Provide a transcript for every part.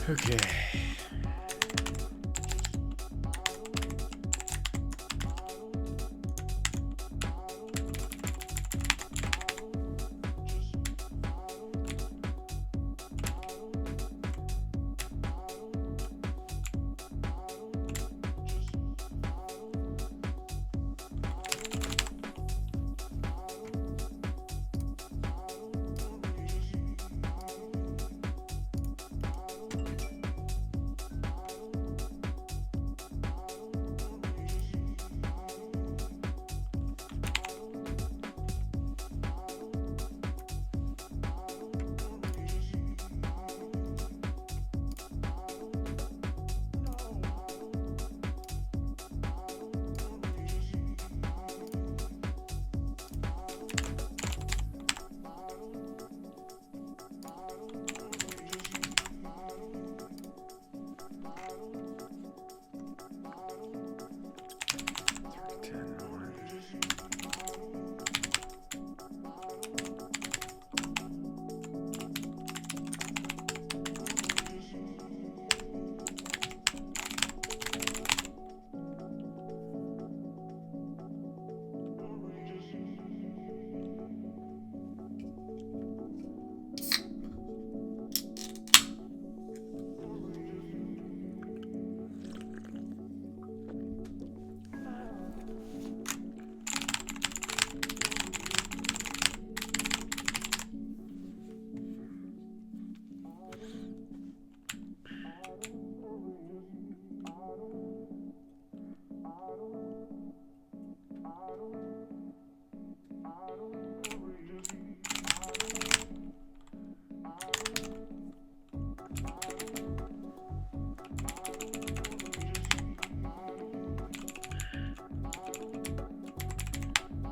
Okay.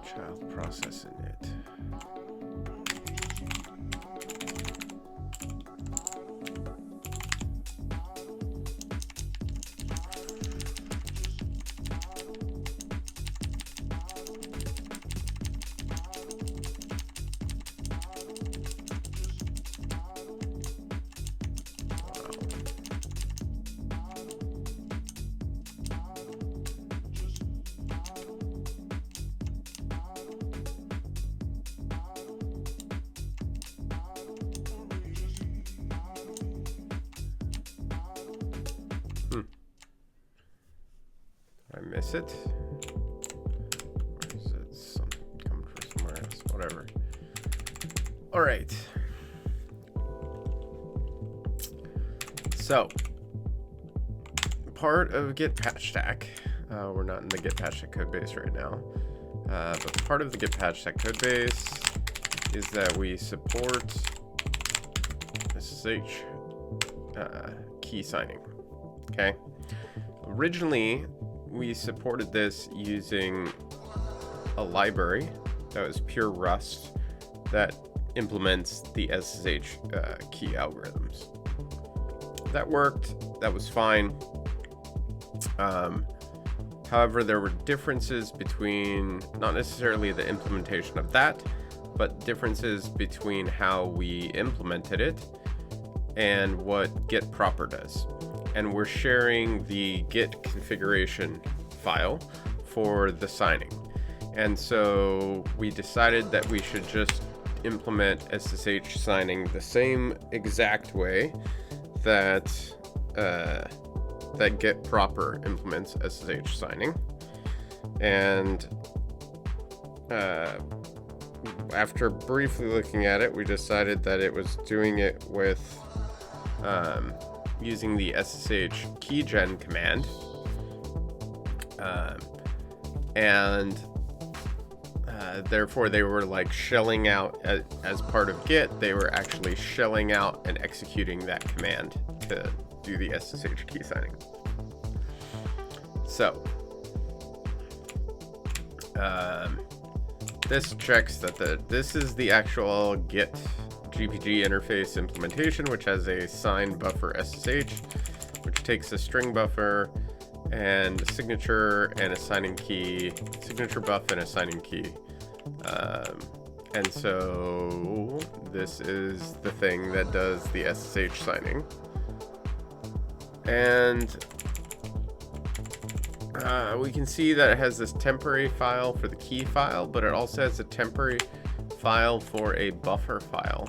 Child processing it. I miss it. Or is it coming from somewhere else? Whatever. All right. So, part of Git patch stack. We're not in the Git patch stack code base right now, but part of the Git patch stack code base is that we support SSH key signing. Okay. Originally, we supported this using a library that was pure Rust that implements the SSH key algorithms. That worked. That was fine. However, there were differences between, not necessarily the implementation of that, but differences between how we implemented it and what git proper does. And we're sharing the git configuration file for the signing. And so we decided that we should just implement SSH signing the same exact way that that git proper implements SSH signing. And after briefly looking at it, we decided that it was doing it with using the SSH keygen command, And therefore they were like shelling out as part of Git. They were actually shelling out and executing that command to do the SSH key signing. So this checks that this is the actual Git GPG interface implementation, which has a sign buffer SSH, which takes a string buffer and a signature and a signing key, signature buff and a signing key. And so this is the thing that does the SSH signing. And we can see that it has this temporary file for the key file, but it also has a temporary file for a buffer file.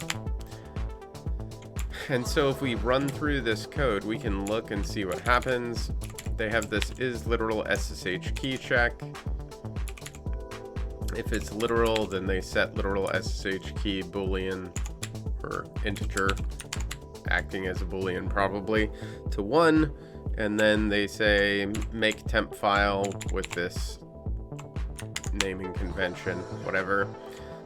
And so if we run through this code, we can look and see what happens. They have this is literal SSH key check. If it's literal, then they set literal SSH key boolean or integer, acting as a boolean probably, to 1. And then they say make temp file with this naming convention, whatever.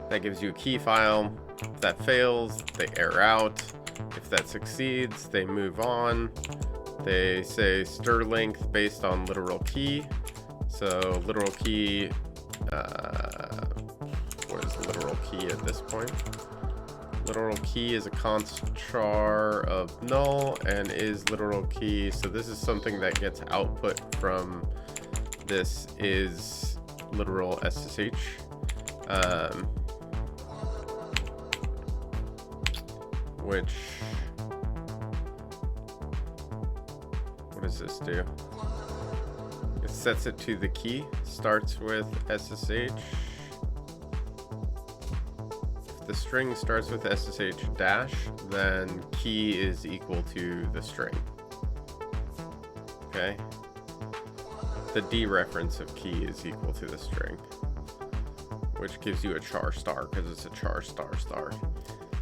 That gives you a key file. If that fails, they error out. If that succeeds, they move on. They say stir length based on literal key. So literal key, what is literal key at this point? Literal key is a const char of null and is literal key. So this is something that gets output from this is literal SSH. Which, what does this do? It sets it to the key, starts with SSH. If the string starts with SSH dash, then key is equal to the string. Okay. The dereference of key is equal to the string, which gives you a char star because it's a char star star.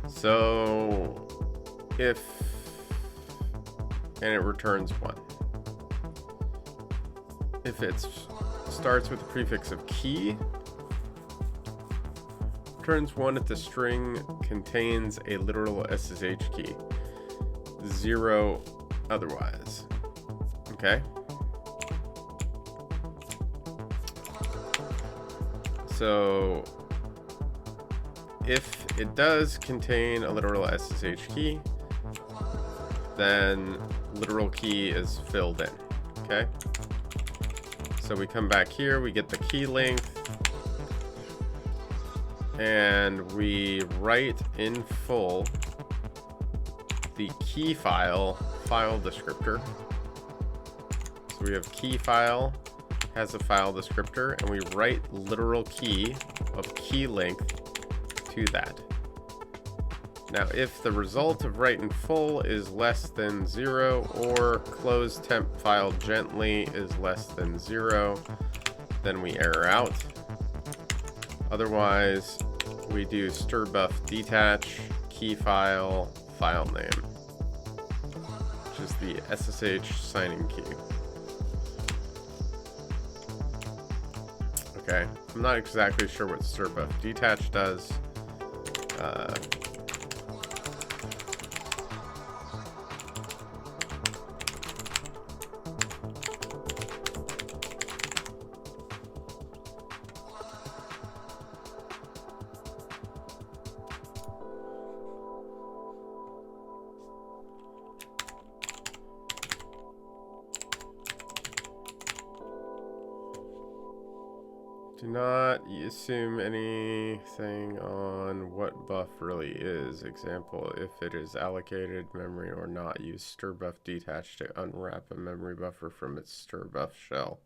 So if, and it returns 1. If it starts with the prefix of key, returns 1 if the string contains a literal SSH key, 0 otherwise. Okay. So if it does contain a literal SSH key, then literal key is filled in. Okay. So we come back here, we get the key length, and we write in full the key file descriptor. So we have key file has a file descriptor, and we write literal key of key length to that. Now, if the result of write in full is less than 0 or close temp file gently is less than 0, then we error out. Otherwise, we do stir buff detach key file file name, which is the SSH signing key. Okay, I'm not exactly sure what stir buff detach does. Do not assume anything on what buff really is. Example, if it is allocated memory or not, use stir buff detach to unwrap a memory buffer from its stir buff shell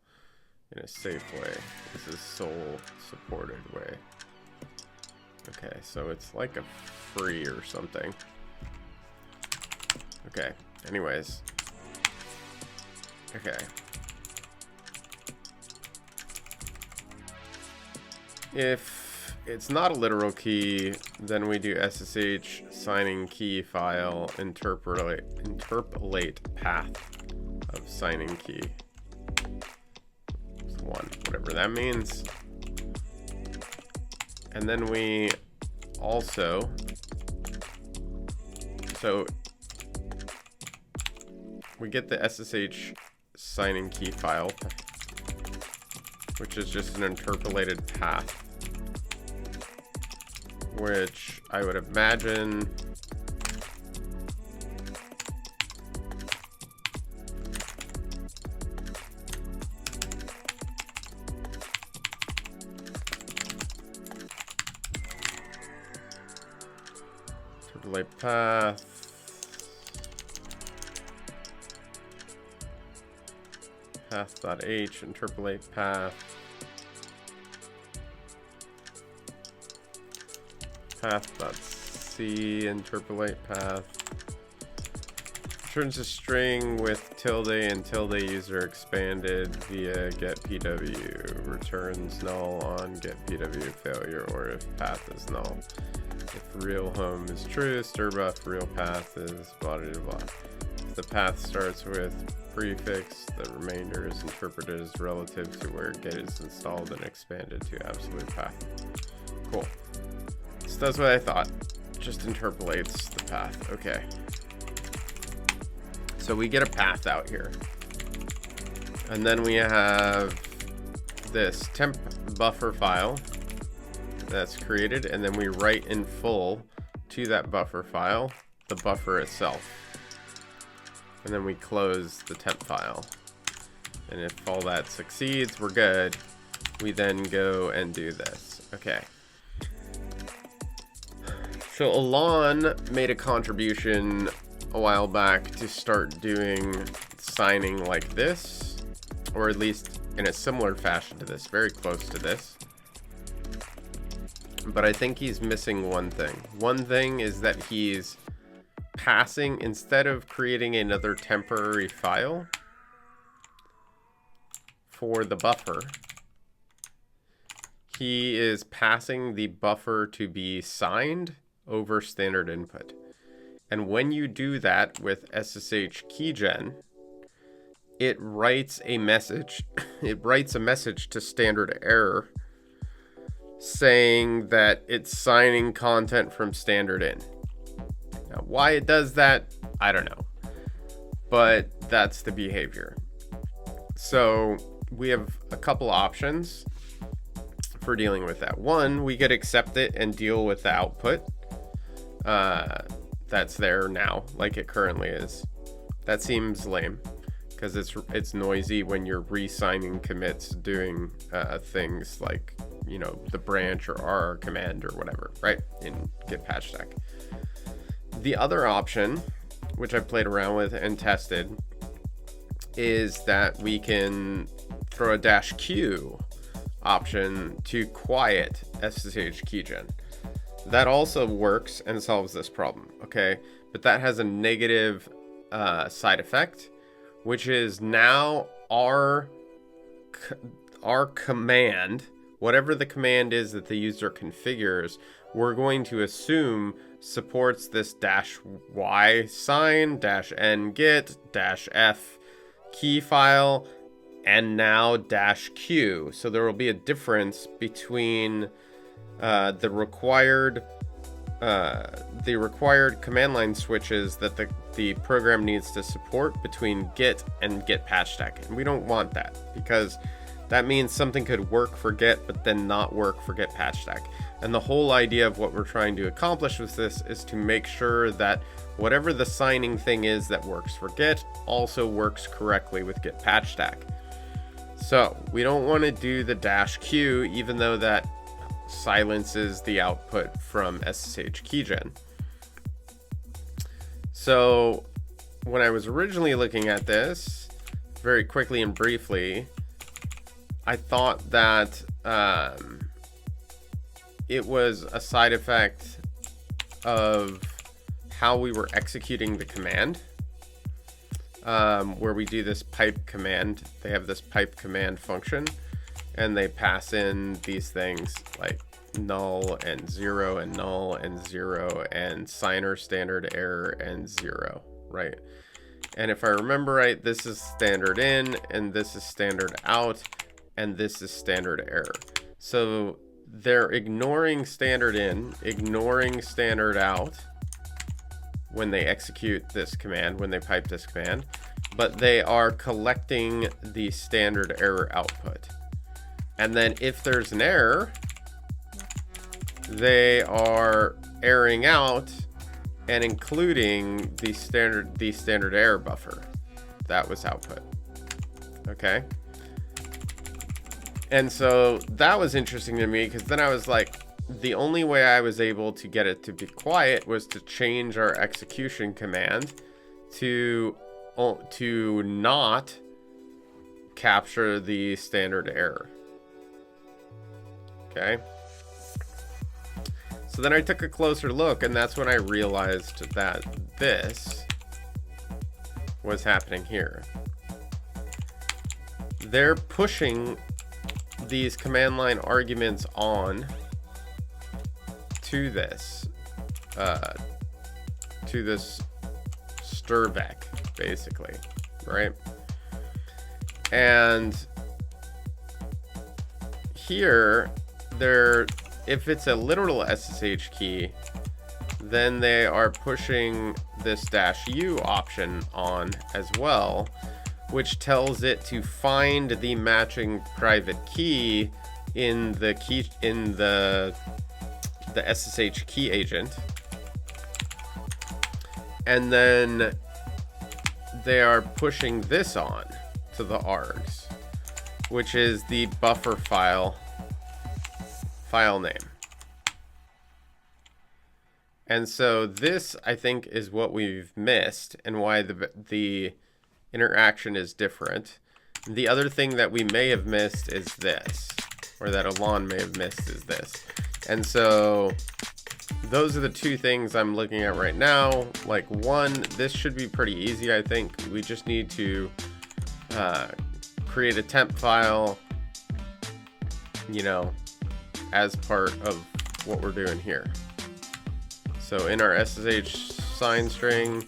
in a safe way. This is sole supported way. Okay, so it's like a free or something. Okay, anyways. Okay. If it's not a literal key, then we do SSH signing key file interpolate path of signing key. So 1, whatever that means. And then we also, so we get the SSH signing key file, which is just an interpolated path, which I would imagine interpolate path. Path.h, interpolate path. Path.c, interpolate path. Returns a string with tilde and tilde user expanded via get pw. Returns null on get pw failure or if path is null. If real home is true, strbuff real path is blah blah blah. If the path starts with prefix, the remainder is interpreted as relative to where get is installed and expanded to absolute path. Cool. So that's what I thought. Just interpolates the path. Okay. So we get a path out here. And then we have this temp buffer file that's created, and then we write in full to that buffer file the buffer itself. And then we close the temp file. And if all that succeeds, we're good. We then go and do this. Okay. So Alon made a contribution a while back to start doing signing like this, or at least in a similar fashion to this, very close to this. But I think he's missing one thing. One thing is that he's passing, instead of creating another temporary file for the buffer, he is passing the buffer to be signed over standard input. And when you do that with SSH keygen, it writes a message. It writes a message to standard error saying that it's signing content from standard in. Now, why it does that, I don't know. But that's the behavior. So we have a couple options for dealing with that. One, we could accept it and deal with the output that's there now, like it currently is. That seems lame because it's noisy when you're re-signing commits doing things like, you know, the branch or RR command or whatever, right, in git patch stack. The other option, which I've played around with and tested, is that we can throw a -q option to quiet SSH keygen. That also works and solves this problem, okay? But that has a negative side effect, which is now our command, whatever the command is that the user configures, we're going to assume supports this -y sign, -n git, -f key file, and now -q. So there will be a difference between the required command line switches that the program needs to support between git and git patch stack. And we don't want that, because that means something could work for git but then not work for git patch stack. And the whole idea of what we're trying to accomplish with this is to make sure that whatever the signing thing is that works for git also works correctly with git patch stack. So we don't want to do the -q, even though that silences the output from SSH keygen. So when I was originally looking at this, very quickly and briefly, I thought that it was a side effect of how we were executing the command, where we do this pipe command. They have this pipe command function, and they pass in these things like null and 0 and null and 0 and signer standard error and 0, right? And if I remember right, this is standard in and this is standard out, and this is standard error. So they're ignoring standard in, ignoring standard out when they execute this command, when they pipe this command, but they are collecting the standard error output. And then if there's an error, they are erroring out and including the standard error buffer that was output. Okay. And so that was interesting to me, because then I was like, the only way I was able to get it to be quiet was to change our execution command to not capture the standard error. Okay. So then I took a closer look, and that's when I realized that this was happening here. They're pushing these command line arguments on to this strvec, basically, right? And here, if it's a literal SSH key, then they are pushing this -u option on as well, which tells it to find the matching private key in the SSH key agent. And then they are pushing this on to the args, which is the buffer file name. And so this, I think, is what we've missed and why the interaction is different. The other thing that we may have missed is this, or that Alon may have missed is this. And so those are the two things I'm looking at right now. Like, one, this should be pretty easy, I think. We just need to create a temp file, you know, as part of what we're doing here. So in our SSH sign string,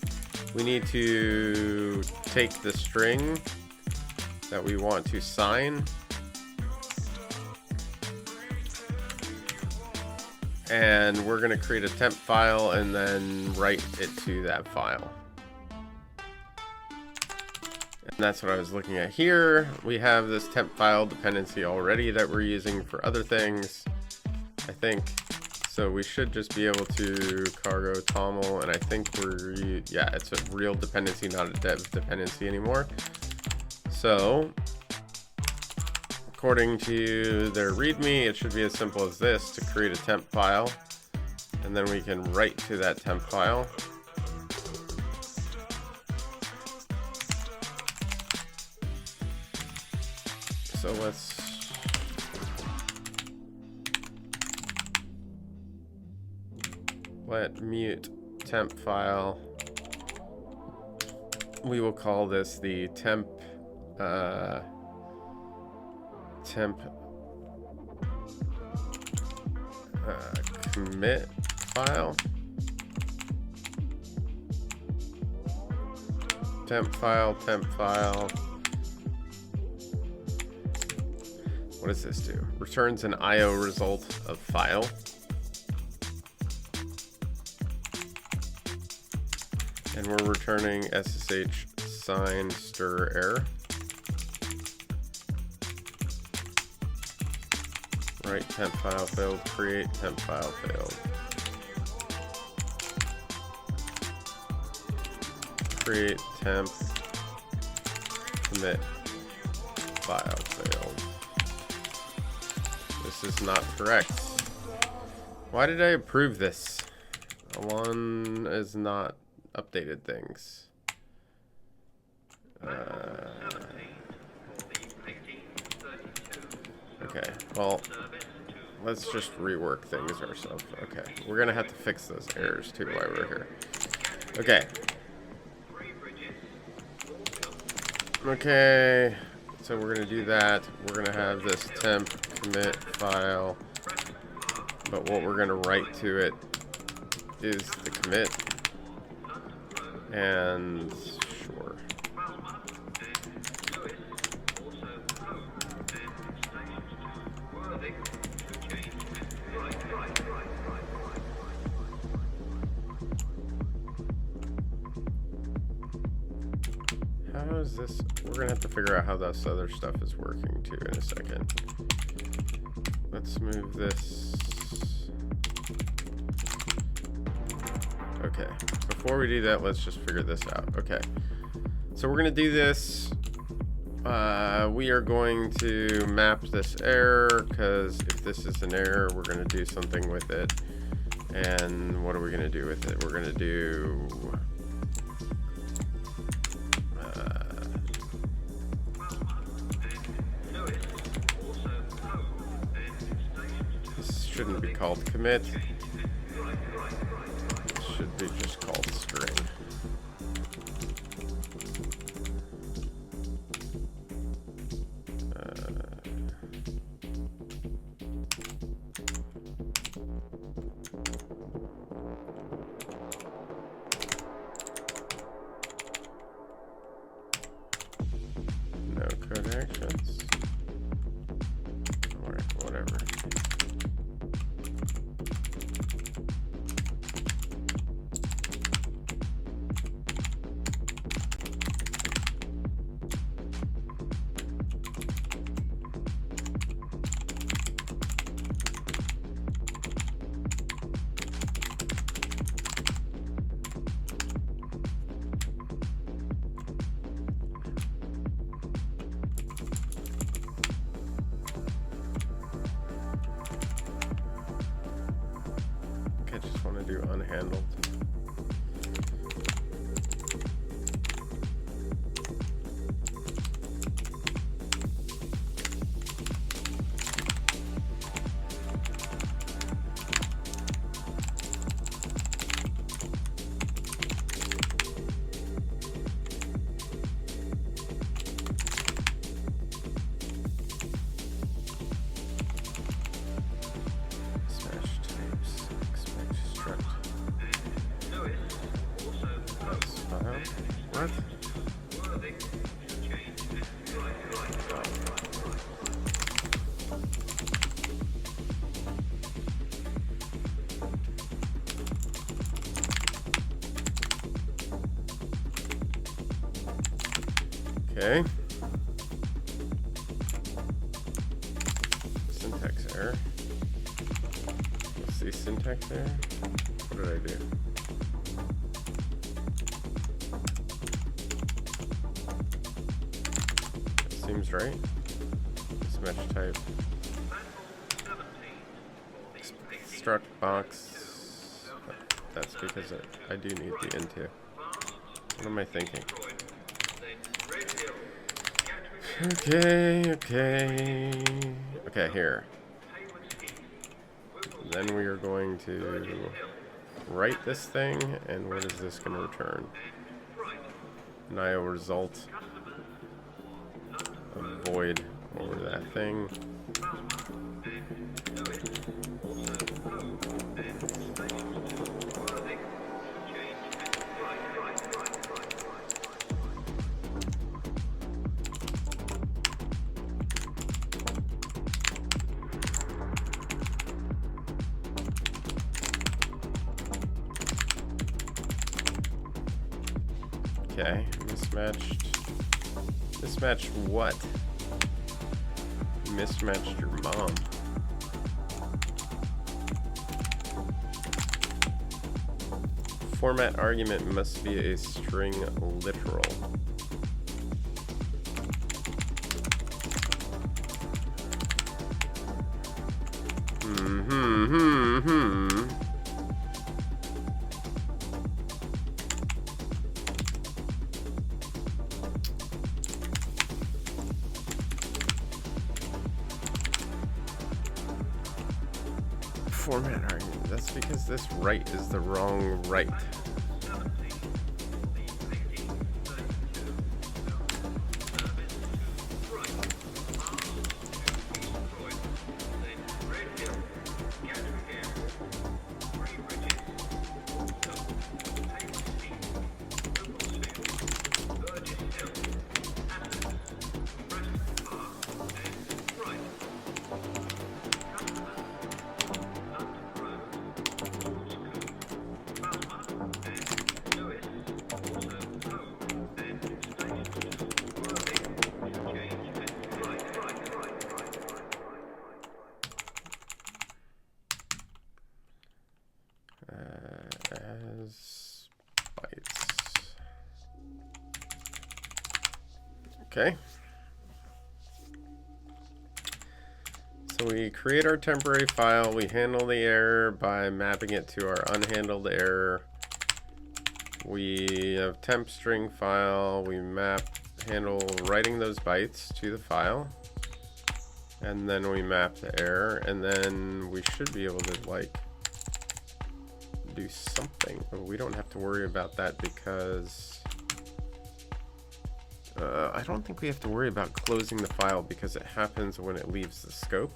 we need to take the string that we want to sign and we're going to create a temp file and then write it to that file. And that's what I was looking at here. We have this temp file dependency already that we're using for other things, I think. So we should just be able to cargo toml, and I think yeah, it's a real dependency, not a dev dependency anymore. So according to their README, it should be as simple as this, to create a temp file, and then we can write to that temp file. So let's let mute temp file. We will call this the temp commit file. Temp file. What does this do? Returns an IO result of file. And we're returning SSH sign stir error. Write temp file failed, create temp file failed. Create temp commit file failed. This is not correct. Why did I approve this? One is not updated things. Okay, well, let's just rework things ourselves. Okay, we're gonna have to fix those errors too while we're here. Okay. Okay, so we're gonna do that. We're gonna have this temp commit file, but what we're gonna write to it is the commit. And sure. How is this? We're gonna have to figure out how this other stuff is working too in a second. Let's move this. Okay, before we do that, let's just figure this out. Okay, so we're gonna do this. We are going to map this error, because if this is an error, we're gonna do something with it. And what are we gonna do with it? We're gonna do this shouldn't be called commit. It should be just called string. No code actions. Or whatever. I just want to do unhandled. What? Okay. Syntax error. Let's see, syntax error. What did I do? Seems right. Mismatch type. Struct box. That's because I do need the into. What am I thinking? Okay, here. Then we are going to write this thing, and what is this going to return? An IO result. A void over that thing. Okay, mismatched. Mismatched what? Mismatched your mom. Format argument must be a string literal. Format argument. That's because this right is the wrong right. Okay. So we create our temporary file. We handle the error by mapping it to our unhandled error. We have temp string file. We handle writing those bytes to the file. And then we map the error. And then we should be able to like do something. But we don't have to worry about that because I don't think we have to worry about closing the file because it happens when it leaves the scope.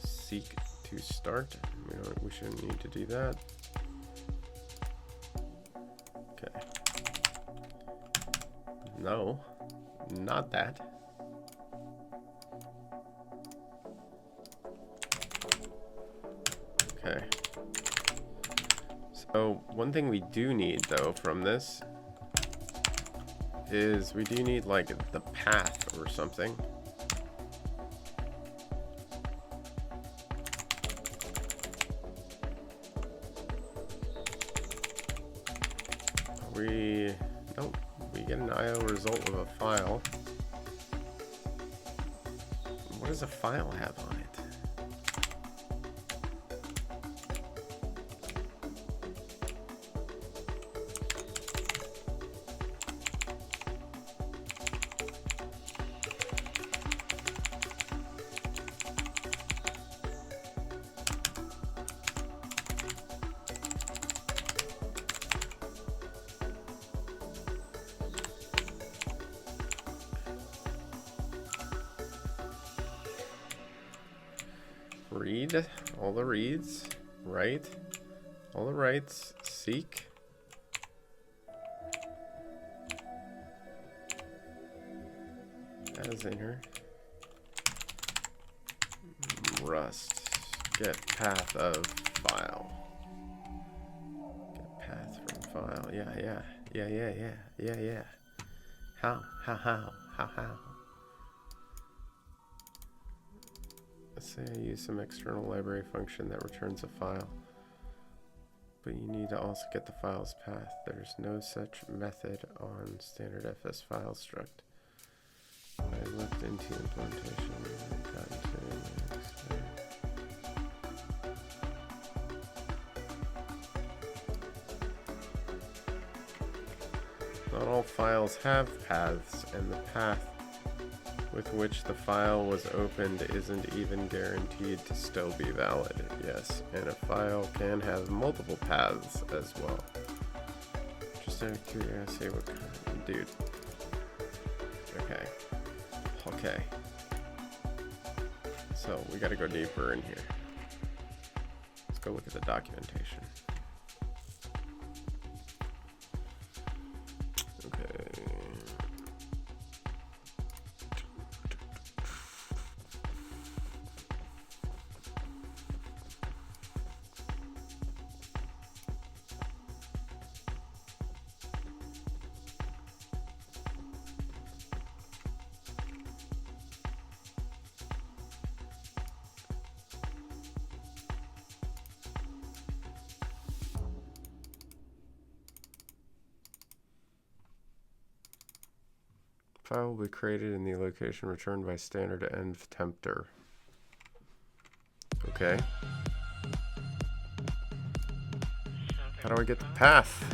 Seek to start. We shouldn't need to do that. Okay. No, not that. Okay. So one thing we do need though from this is we do need like the path or something. Nope, we get an IO result of a file. What does a file have on it? Read all the reads, write all the writes, seek. As inner. Rust. Get path of file. Get path from file. Yeah. How? Let's say I use some external library function that returns a file. But you need to also get the file's path. There's no such method on standard FS file struct. I looked into implementation and got into Not all files have paths, and the path with which the file was opened isn't even guaranteed to still be valid. Yes, and a file can have multiple paths as well. Just out of curiosity, what kind of dude? Okay. So we gotta go deeper in here. Let's go look at the documentation. File will be created in the location returned by standard env tempter. Okay. How do I get the path?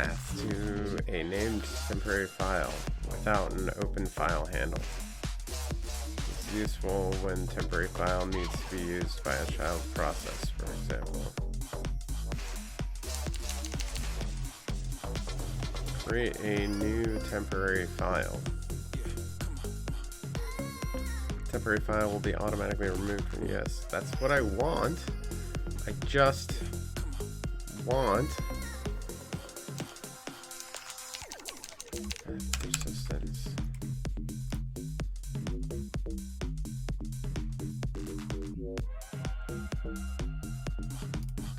path to a named temporary file without an open file handle. This is useful when temporary file needs to be used by a child process, for example. Create a new temporary file. Temporary file will be automatically removed from yes. That's what I want. I just want persistence.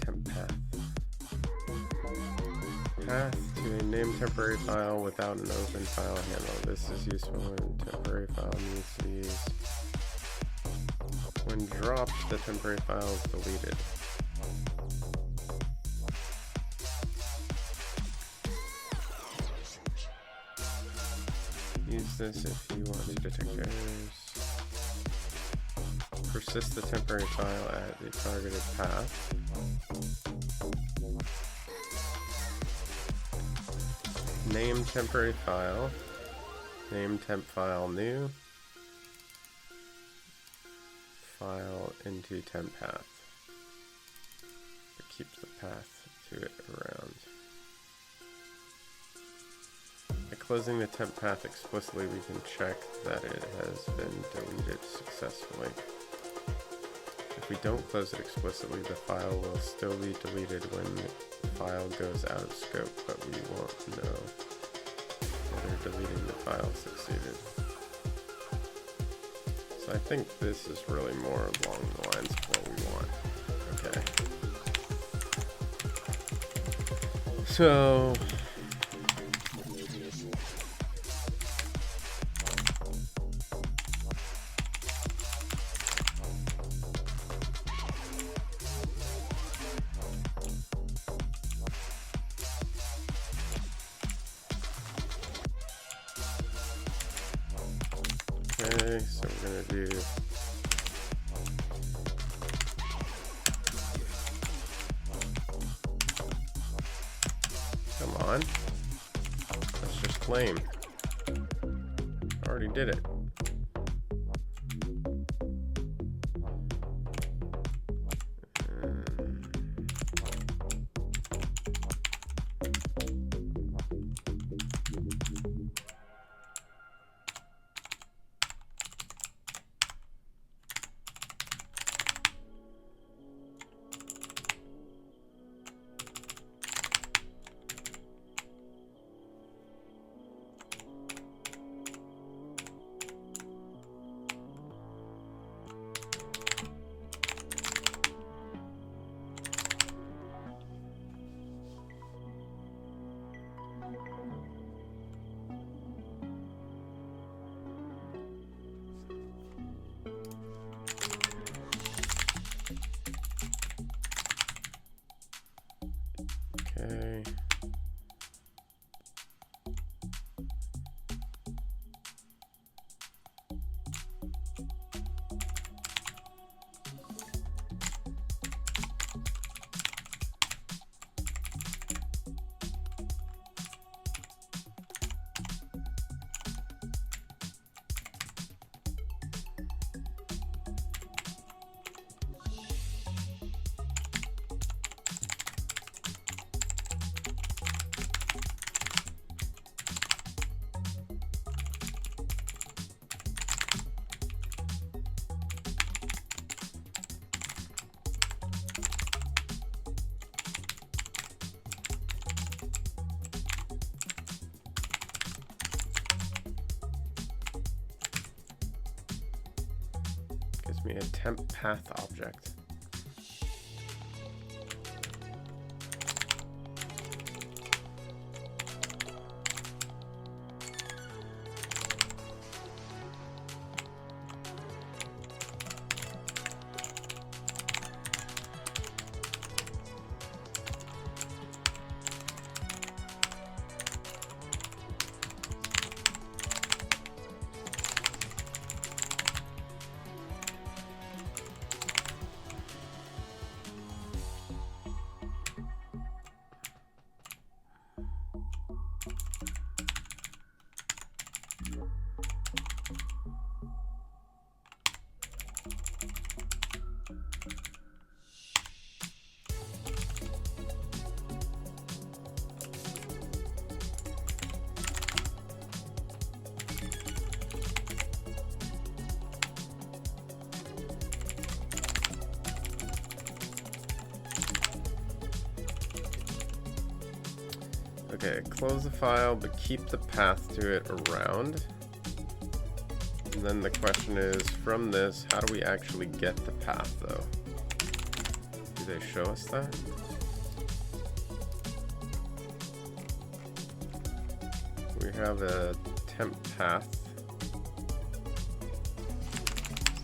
Temp path. Path to a named temporary file without an open file handle. This is useful when temporary file needs to be used. When dropped, the temporary file is deleted. Use this if you want to detect errors. Persist the temporary file at the targeted path. Name temporary file. Name temp file new. File into temp path. It keeps the path to it around. By closing the temp path explicitly, we can check that it has been deleted successfully. If we don't close it explicitly, the file will still be deleted when the file goes out of scope, but we won't know whether deleting the file succeeded. So I think this is really more along the lines of what we want. Okay. So okay, so we're gonna do come on. Let's just claim. Already did it. Okay. Gives me a temp path object. Okay, close the file, but keep the path to it around. And then the question is, from this, how do we actually get the path, though? Do they show us that? We have a temp path.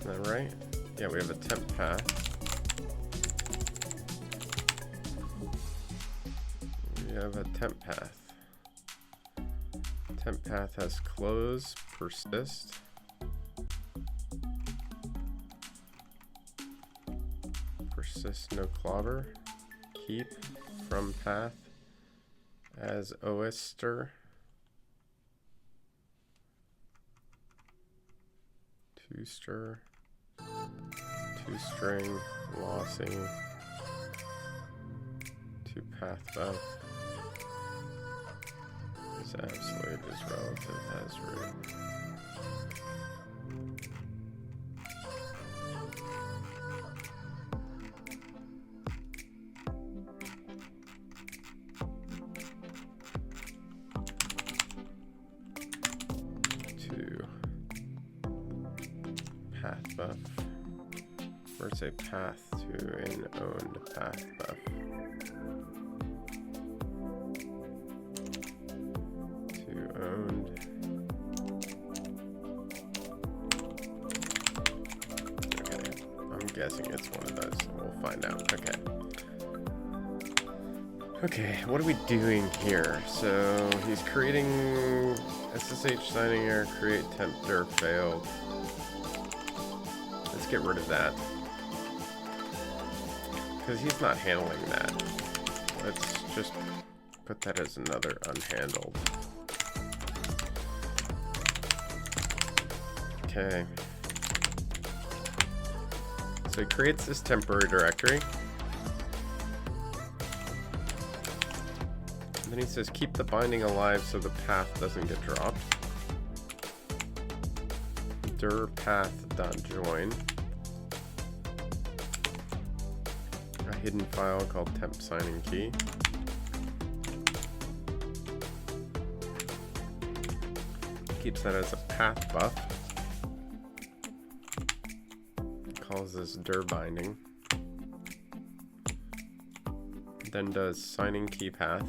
Isn't that right? Yeah, we have a temp path. We have a temp path. Temp path has close, persist. Persist, no clobber. Keep from path as oester. Two stir. Two string, lossy. Two path buff. Is absolute is relative as root. Two path buff. Where's a path to an owned path buff? To owned. Okay, I'm guessing it's one of those. We'll find out. Okay. Okay, what are we doing here? So he's creating SSH signing error, create temp dir failed. Let's get rid of that, because he's not handling that. Let's just put that as another unhandled. Okay. So he creates this temporary directory. And then he says keep the binding alive so the path doesn't get dropped. Dir path.join. A hidden file called temp signing key. Keeps that as a path buff. Calls this dir binding. Then does signing key path.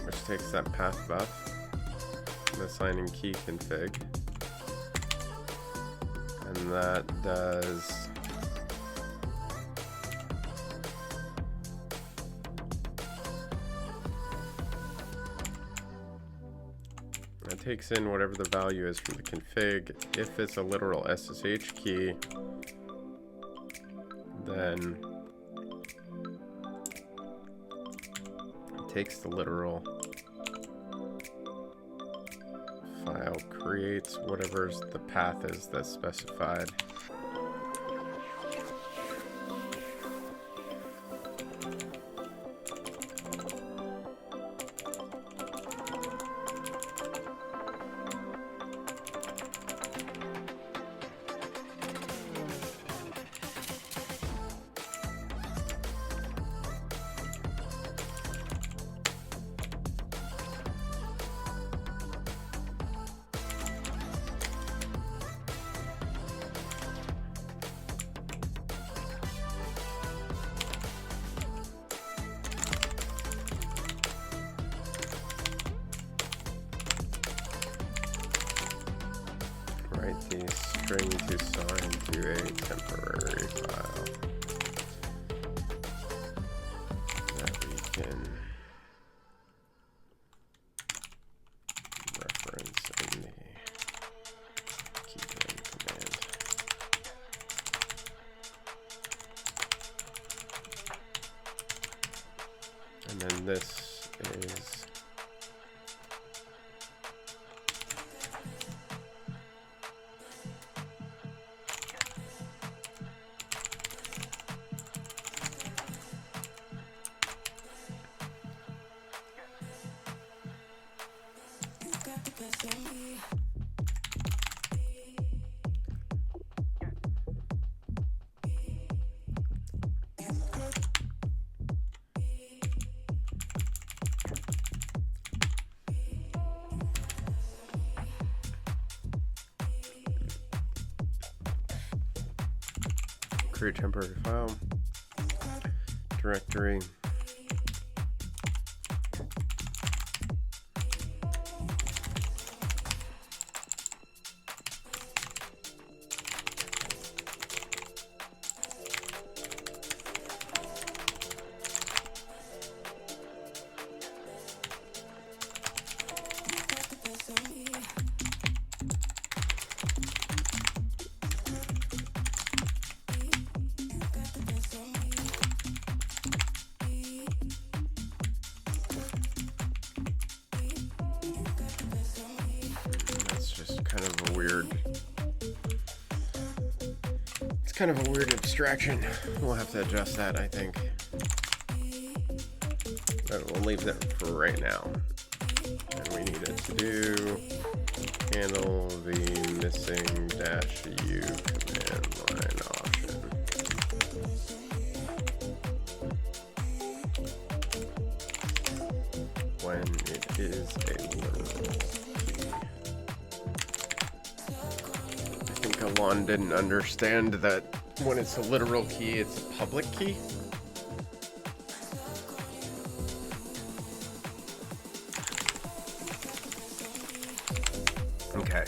Which takes that path buff. The signing key config, and that does that takes in whatever the value is from the config. If it's a literal SSH key, then it takes the literal file, creates whatever the path is that's specified. Write the string to sign to a temporary file that we can reference in the keygen command. And then this is create temporary file directory. Kind of a weird abstraction. We'll have to adjust that, I think. But we'll leave that for right now. And we need it to do handle the missing -u command line option. When it is a literal key. I think Alon didn't understand that when it's a literal key, it's a public key. Okay.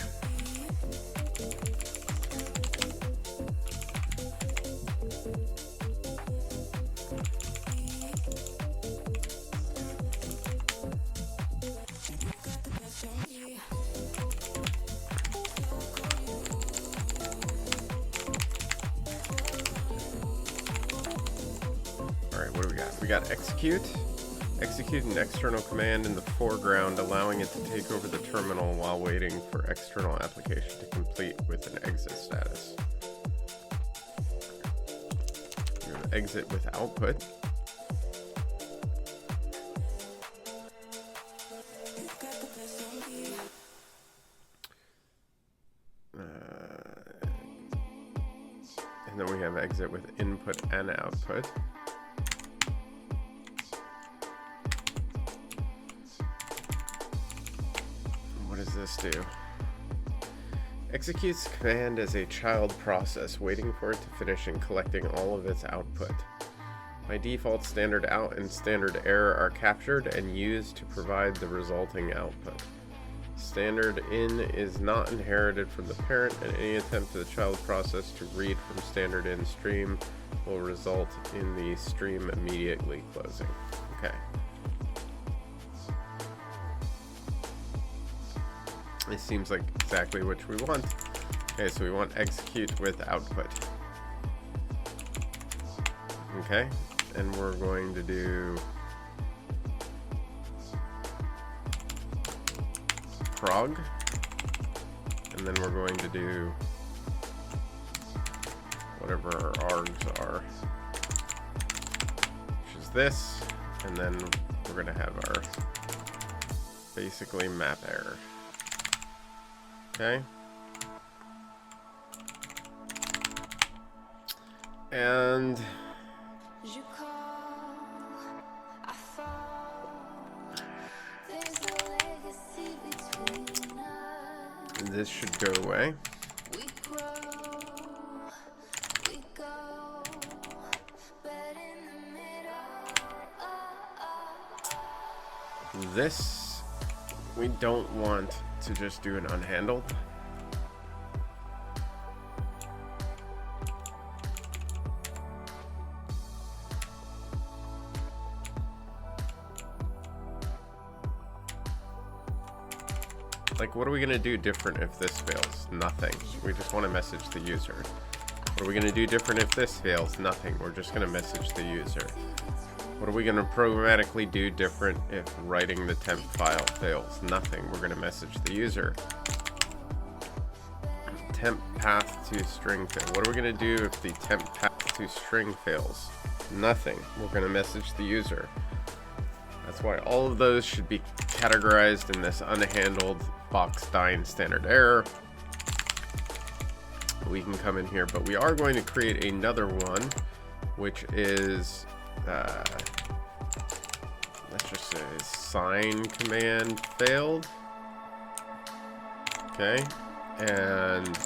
What do we got? We got execute. Execute an external command in the foreground, allowing it to take over the terminal while waiting for external application to complete with an exit status. We're going to exit with output. And then we have exit with input and output. What does this do? Executes command as a child process, waiting for it to finish and collecting all of its output. By default, standard out and standard error are captured and used to provide the resulting output. Standard in is not inherited from the parent, and any attempt of the child process to read from standard in stream will result in the stream immediately closing. Okay. This seems like exactly what we want. Okay, so we want execute with output. Okay, and we're going to do prog, and then we're going to do whatever our args are, which is this, and then we're going to have our basically map error. Okay. And this should go away. This, we don't want to just do an unhandled. Like, what are we going to do different if this fails? Nothing. We just want to message the user. What are we going to do different if this fails? Nothing. We're just going to message the user. What are we going to programmatically do different if writing the temp file fails? Nothing. We're going to message the user. Temp path to string fail. What are we going to do if the temp path to string fails? Nothing. We're going to message the user. That's why all of those should be categorized in this unhandled box-dine standard error. We can come in here, but we are going to create another one, which is let's just say sign command failed. Okay, and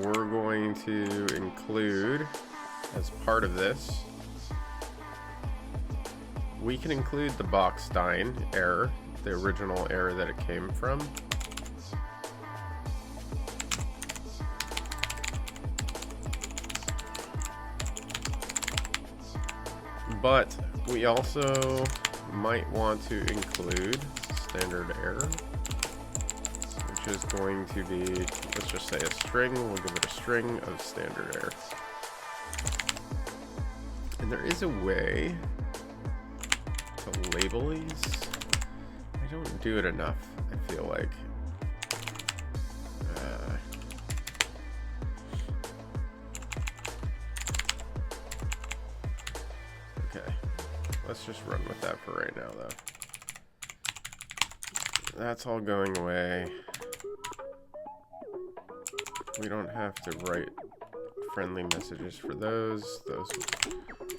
we're going to include, as part of this, we can include the Bockstein error, the original error that it came from. But we also might want to include standard error, which is going to be, let's just say a string. We'll give it a string of standard error. And there is a way to label these. I don't do it enough, I feel like. Okay, let's just run with that for right now, though. That's all going away. We don't have to write friendly messages for those. Those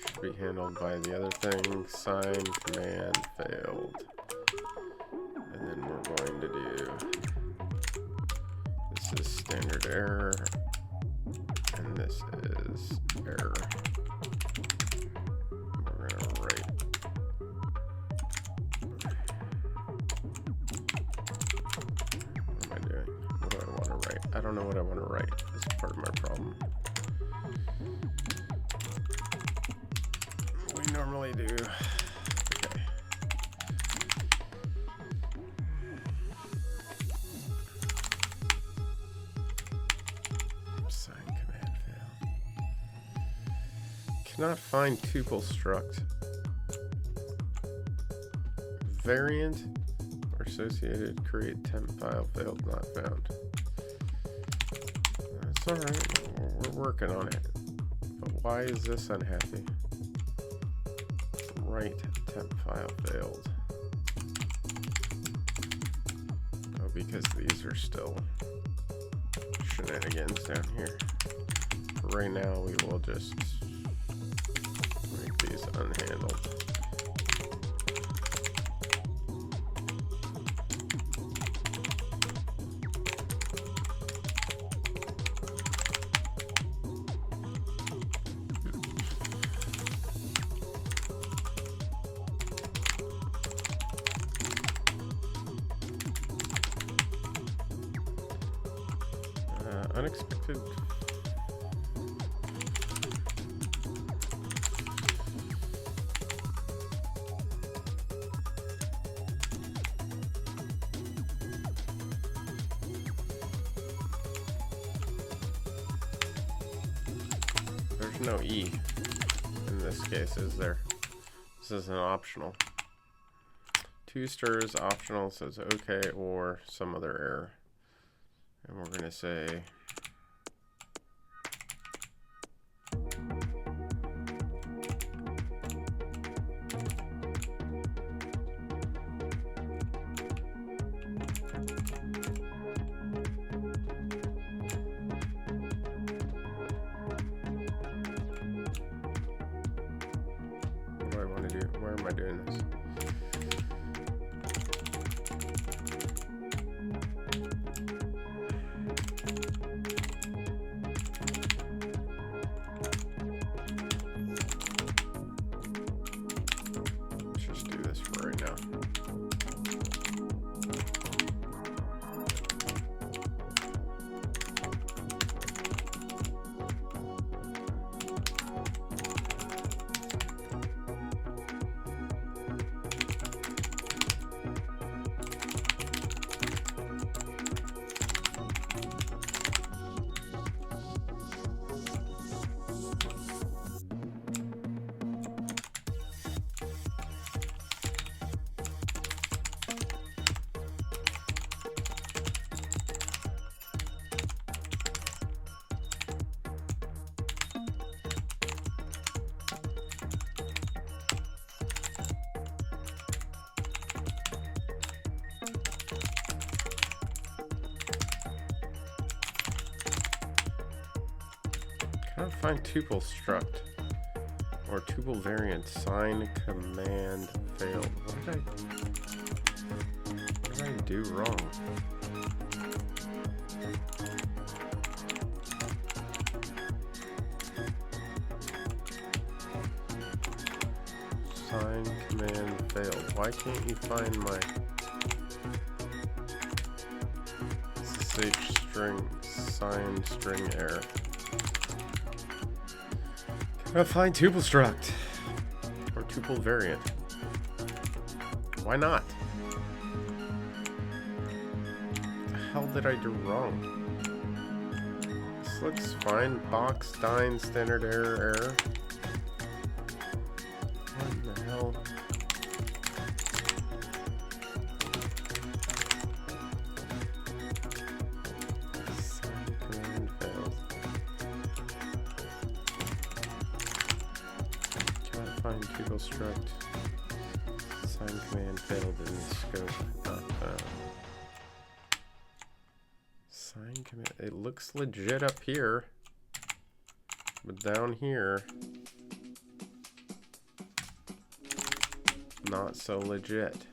should be handled by the other thing. Sign command failed. And then we're going to do, this is standard error, and this is error. We're gonna write. What am I doing? What do I want to write? I don't know what I want to write. That's part of my problem. We normally do. Okay. Sign command failed. Cannot find tuple struct. Variant or associated create temp file failed, not found. That's alright. We're working on it. But why is this unhappy? Write temp file failed. Oh, because these are still shenanigans down here. For right now, we will just make these unhandled. Unexpected. There's no E in this case, is there? This is an optional. Two stirs optional says okay or some other error. And we're going to say what do I want to do? Where am I doing this? Can't find tuple struct or tuple variant. Sign command failed. What did I do wrong? Find command failed. Why can't you find my SSH string sign string error? Can I find tuple struct or tuple variant? Why not? What the hell did I do wrong? This looks fine. Box, dyn, standard error. What the hell? Sign command failed. Can't find tuple struct. Sign command failed in the scope. Not found. Sign command. It looks legit up here, but down here, not so legit.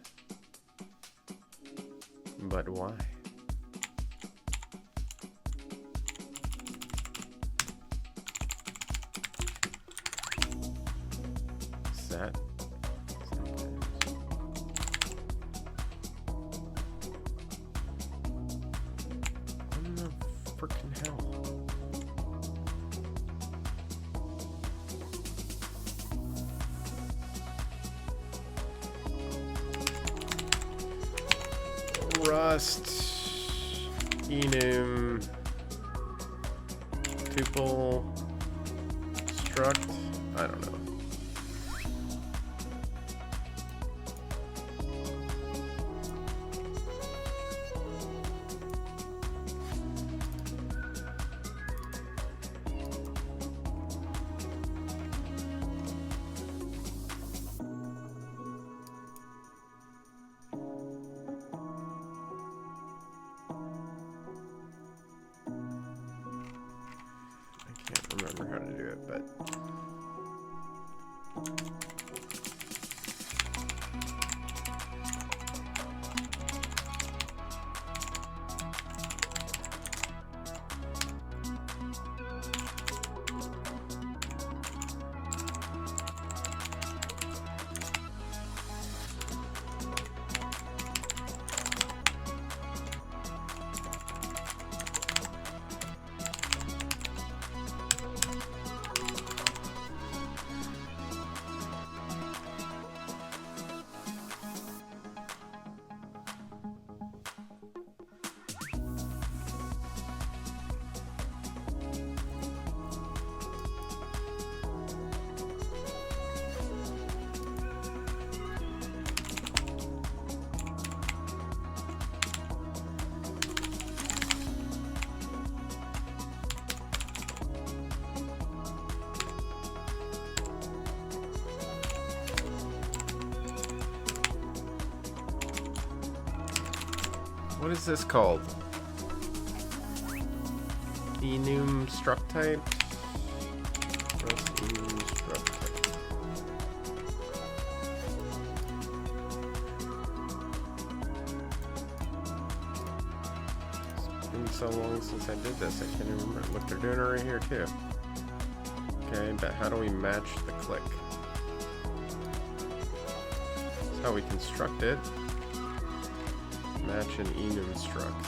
But why? Is that? What the frickin' hell? Rust, enum, tuple, struct, I don't know. Remember how to do it, but what is this called? Enum struct type? Rust enum struct type. It's been so long since I did this, I can't even remember. Look, they're doing it right here too. Okay, but how do we match the click? That's how we construct it. Match an enum struct.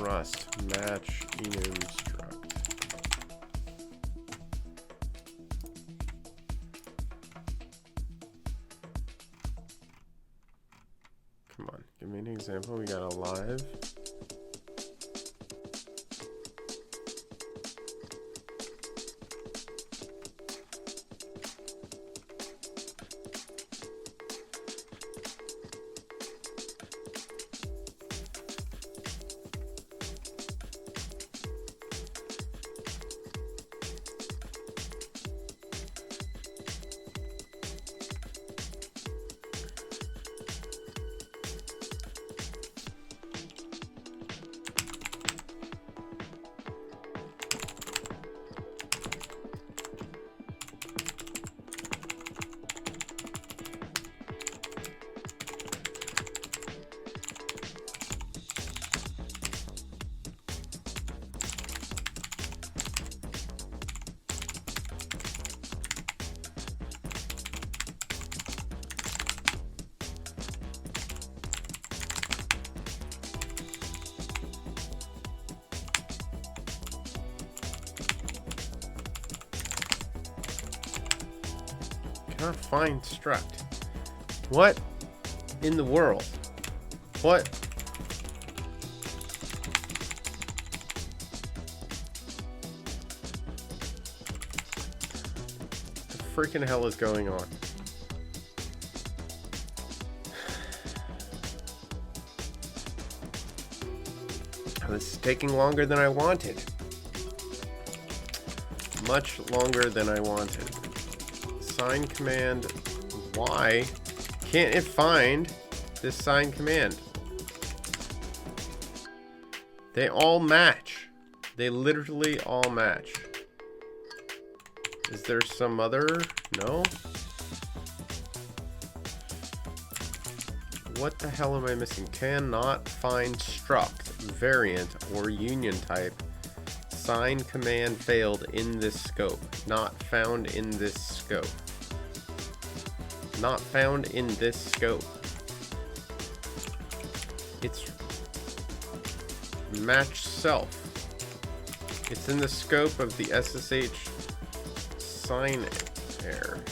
Rust match enum struct. Come on, give me an example. We got a live. Cannot find struct. What in the world? What? The freaking hell is going on? This is taking longer than I wanted. Much longer than I wanted. Sign command. Why can't it find this sign command? They all match. They literally all match. Is there some other? No? What the hell am I missing? Cannot find struct, variant, or union type. Sign command failed in this scope. Not found in this scope. Not found in this scope. It's match self. It's in the scope of the SSH sign error.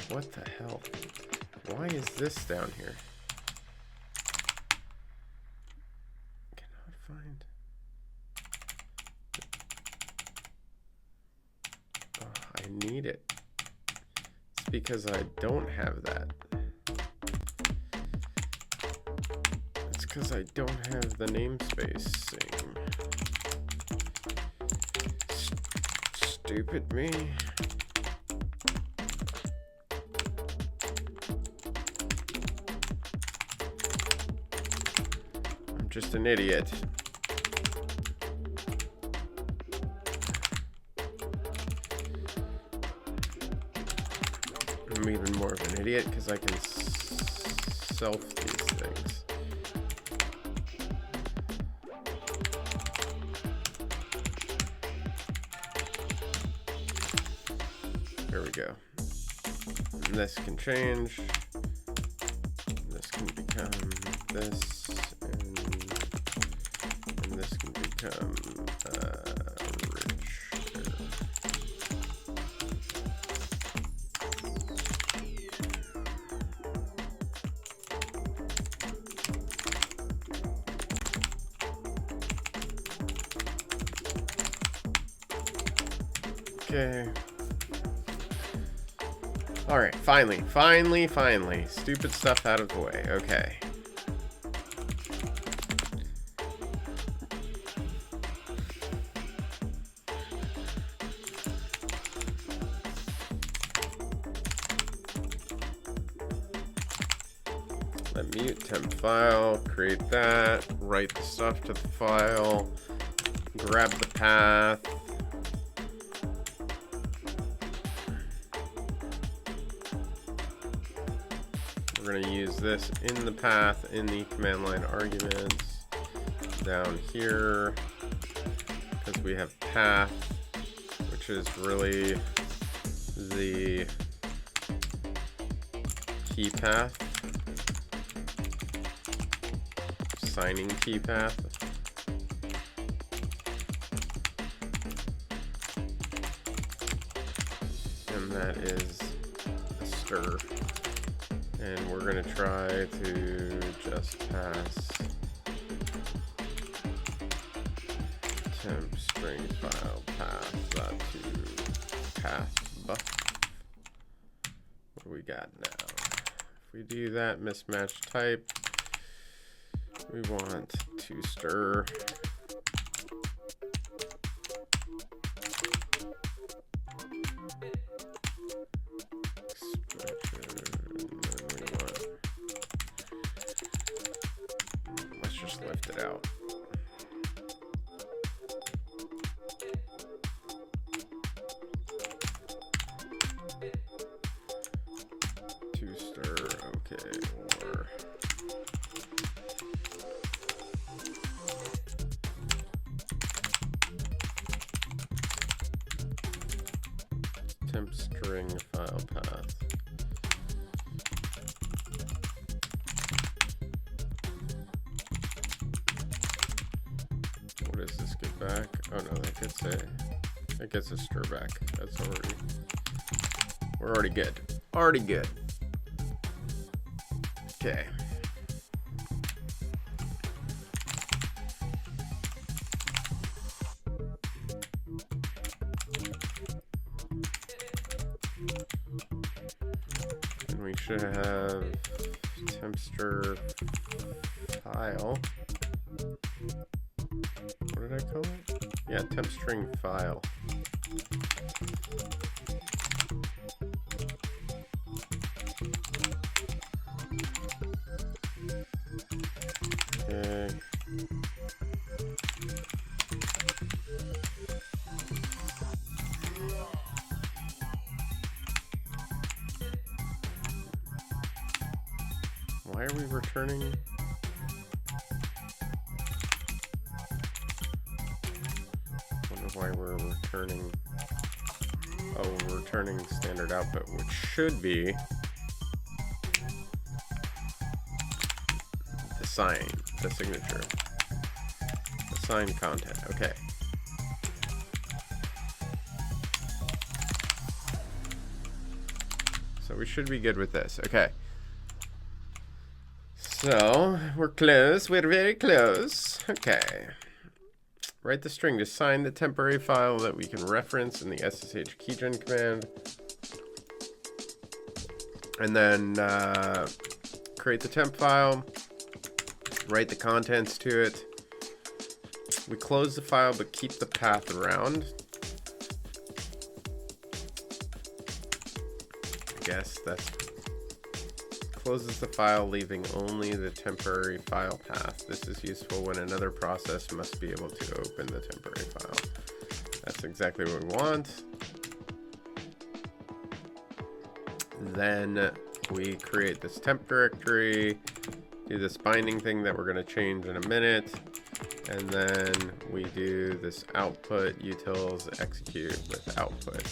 What the hell? Why is this down here? Cannot find. Oh, I need it. It's because I don't have that. It's because I don't have the namespacing. Stupid me. Just an idiot. I'm even more of an idiot because I can self these things. Here we go. And this can change. This can become this. This can become rich. Okay. All right, finally. Stupid stuff out of the way. Okay. Let mute temp file, create that, write the stuff to the file, grab the path. We're going to use this in the path in the command line arguments down here because we have path, which is really the key path. Signing key path. And that is a stir. And we're going to try to just pass temp string file path to path buff. What do we got now? If we do that, mismatch type. We want to stir. Let's just lift it out. To stir, okay, or temp string file path. What does this get back? Oh no, that It gets a stir back. We're already good. Already good. Okay. And we should have tempster file. What did I call it? Yeah, temp string file. Okay. Why are we returning? Why we're returning. Oh, we're returning standard output, which should be the sign, the signature, the signed content. Okay. So we should be good with this. Okay. So we're close. We're very close. Okay. Write the string to sign the temporary file that we can reference in the SSH keygen command. And then create the temp file, write the contents to it. We close the file but keep the path around. I guess that closes the file, leaving only the temporary file path. This is useful when another process must be able to open the temporary file. That's exactly what we want. Then we create this temp directory, do this binding thing that we're going to change in a minute, and then we do this output utils execute with output.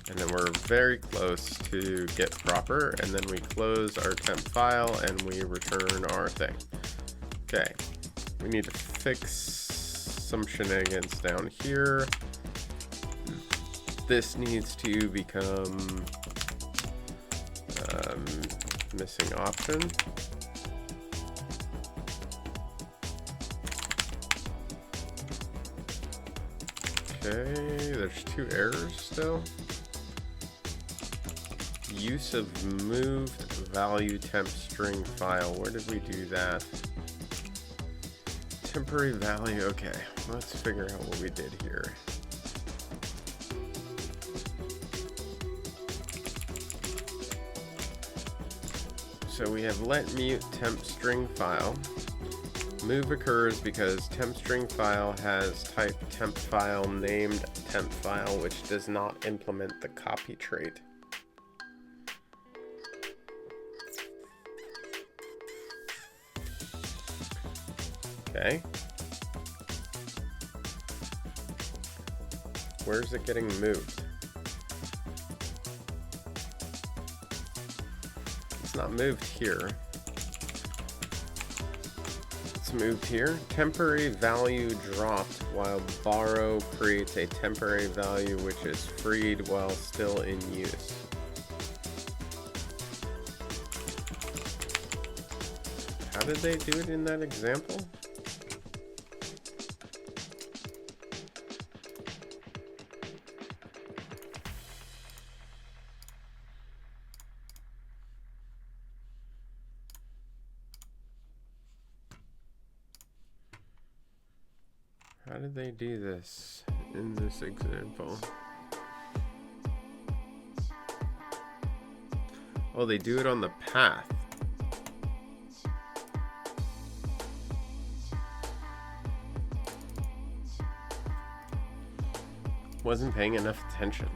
And then we're very close to get proper, and then we close our temp file and we return our thing. Okay, we need to fix some shenanigans down here. This needs to become missing option. Okay, there's 2 errors still. Use of moved value temp string file. Where did we do that? Temporary value. Okay, let's figure out what we did here. So we have let mute temp string file. Move occurs because temp string file has type temp file named temp file, which does not implement the copy trait. Okay. Where's it getting moved? It's not moved here. It's moved here. Temporary value dropped while borrow creates a temporary value which is freed while still in use. How did they do it in that example? How did they do this in this example? Oh, they do it on the path. Wasn't paying enough attention.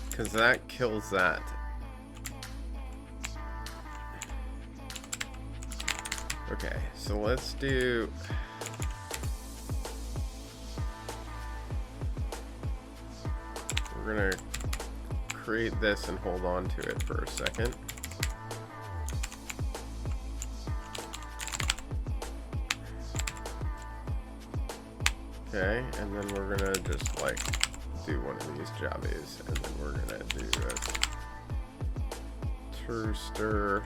Because that kills that. Okay, so let's do... We're gonna create this and hold on to it for a second. Okay, and then we're gonna just like do one of these jobbies, and then we're gonna do this true stir.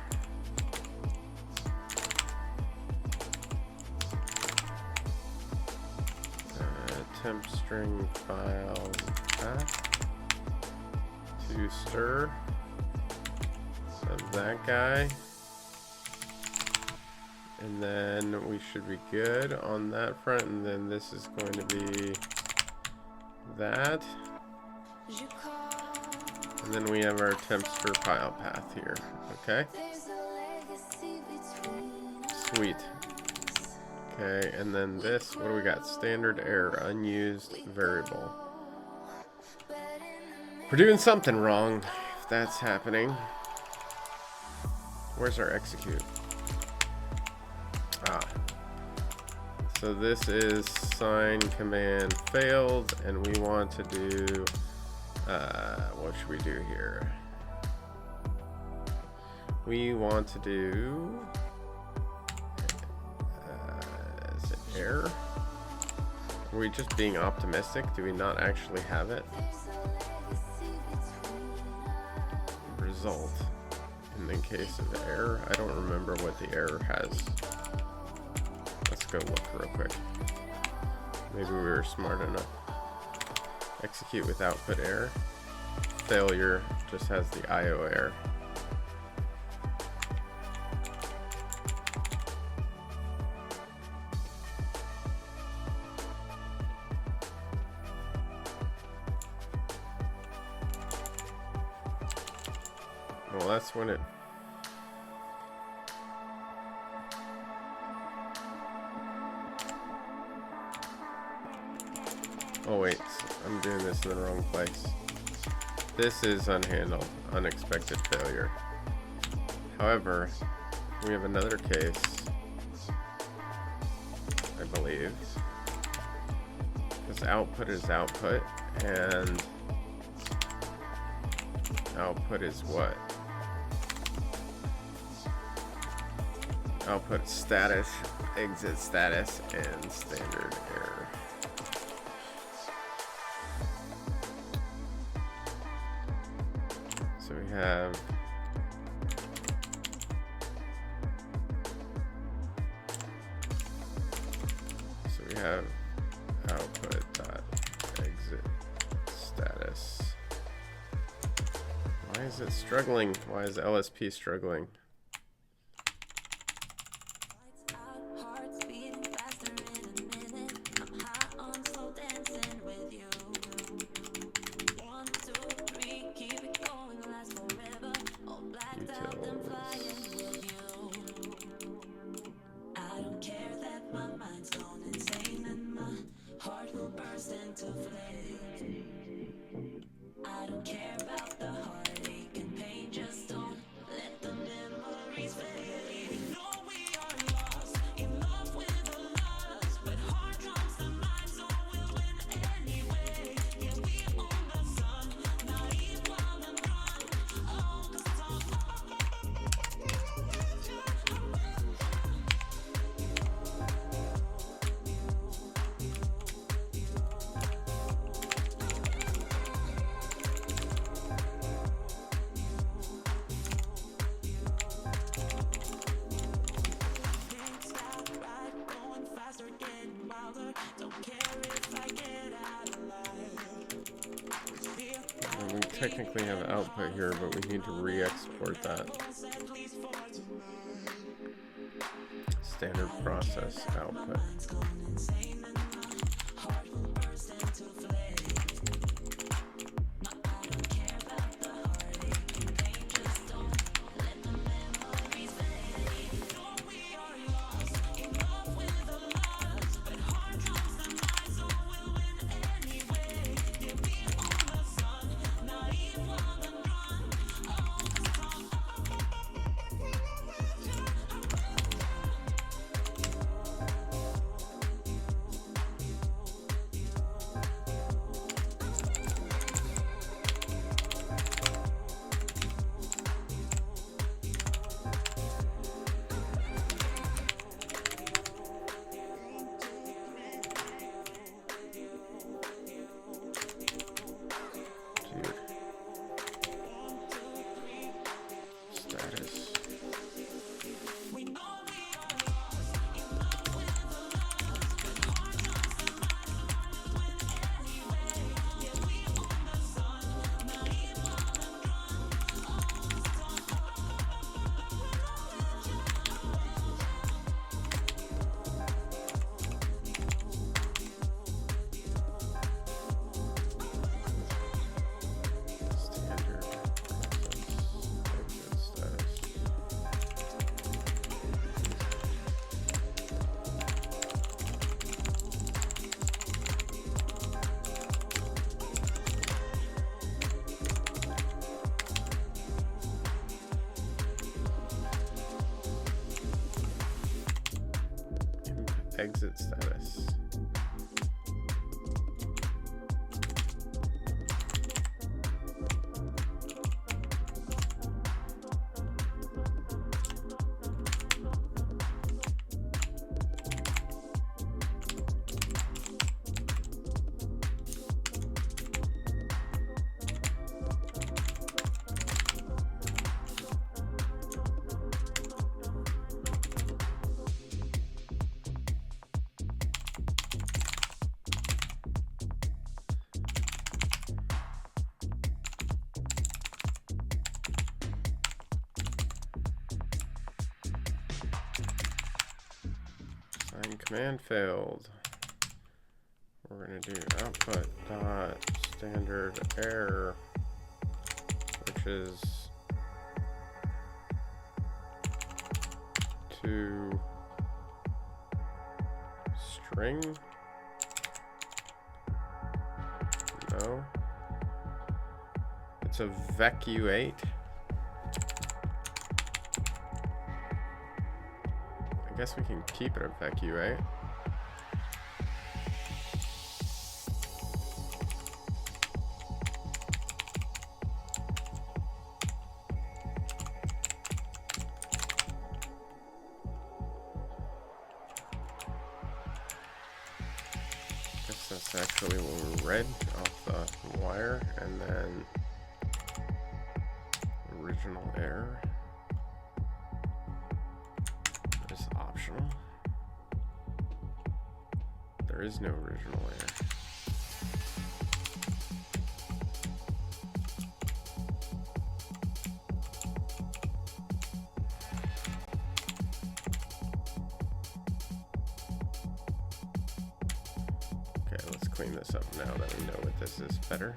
Temp string file path to stir of that guy, and then we should be good on that front, and then this is going to be that, and then we have our temp stir file path here. Okay, sweet. Okay, and then this, what do we got? Standard error, unused variable. We're doing something wrong if that's happening. Where's our execute? Ah. So this is sign command failed, and we want to do, what should we do here? We want to do, error? Are we just being optimistic? Do we not actually have it? Result. In the case of the error, I don't remember what the error has. Let's go look real quick. Maybe we were smart enough. Execute with output error. Failure just has the IO error. Well, that's when it... Oh wait, I'm doing this in the wrong place. This is unhandled, unexpected failure. However, we have another case, I believe. Because output is output, and output is what? Output status, exit status, and standard error. So we have output dot exit status. Why is it struggling? Why is LSP struggling? We technically have output here, but we need to re-export that. Standard process output. exit status. Command failed. We're going to do output dot standard error, which is to string. No. It's evacuate. I guess we can keep it evacuate. Guess that's actually what we read off the wire, and then original error. Optional. There is no original error. Okay, let's clean this up now that we know what this is better.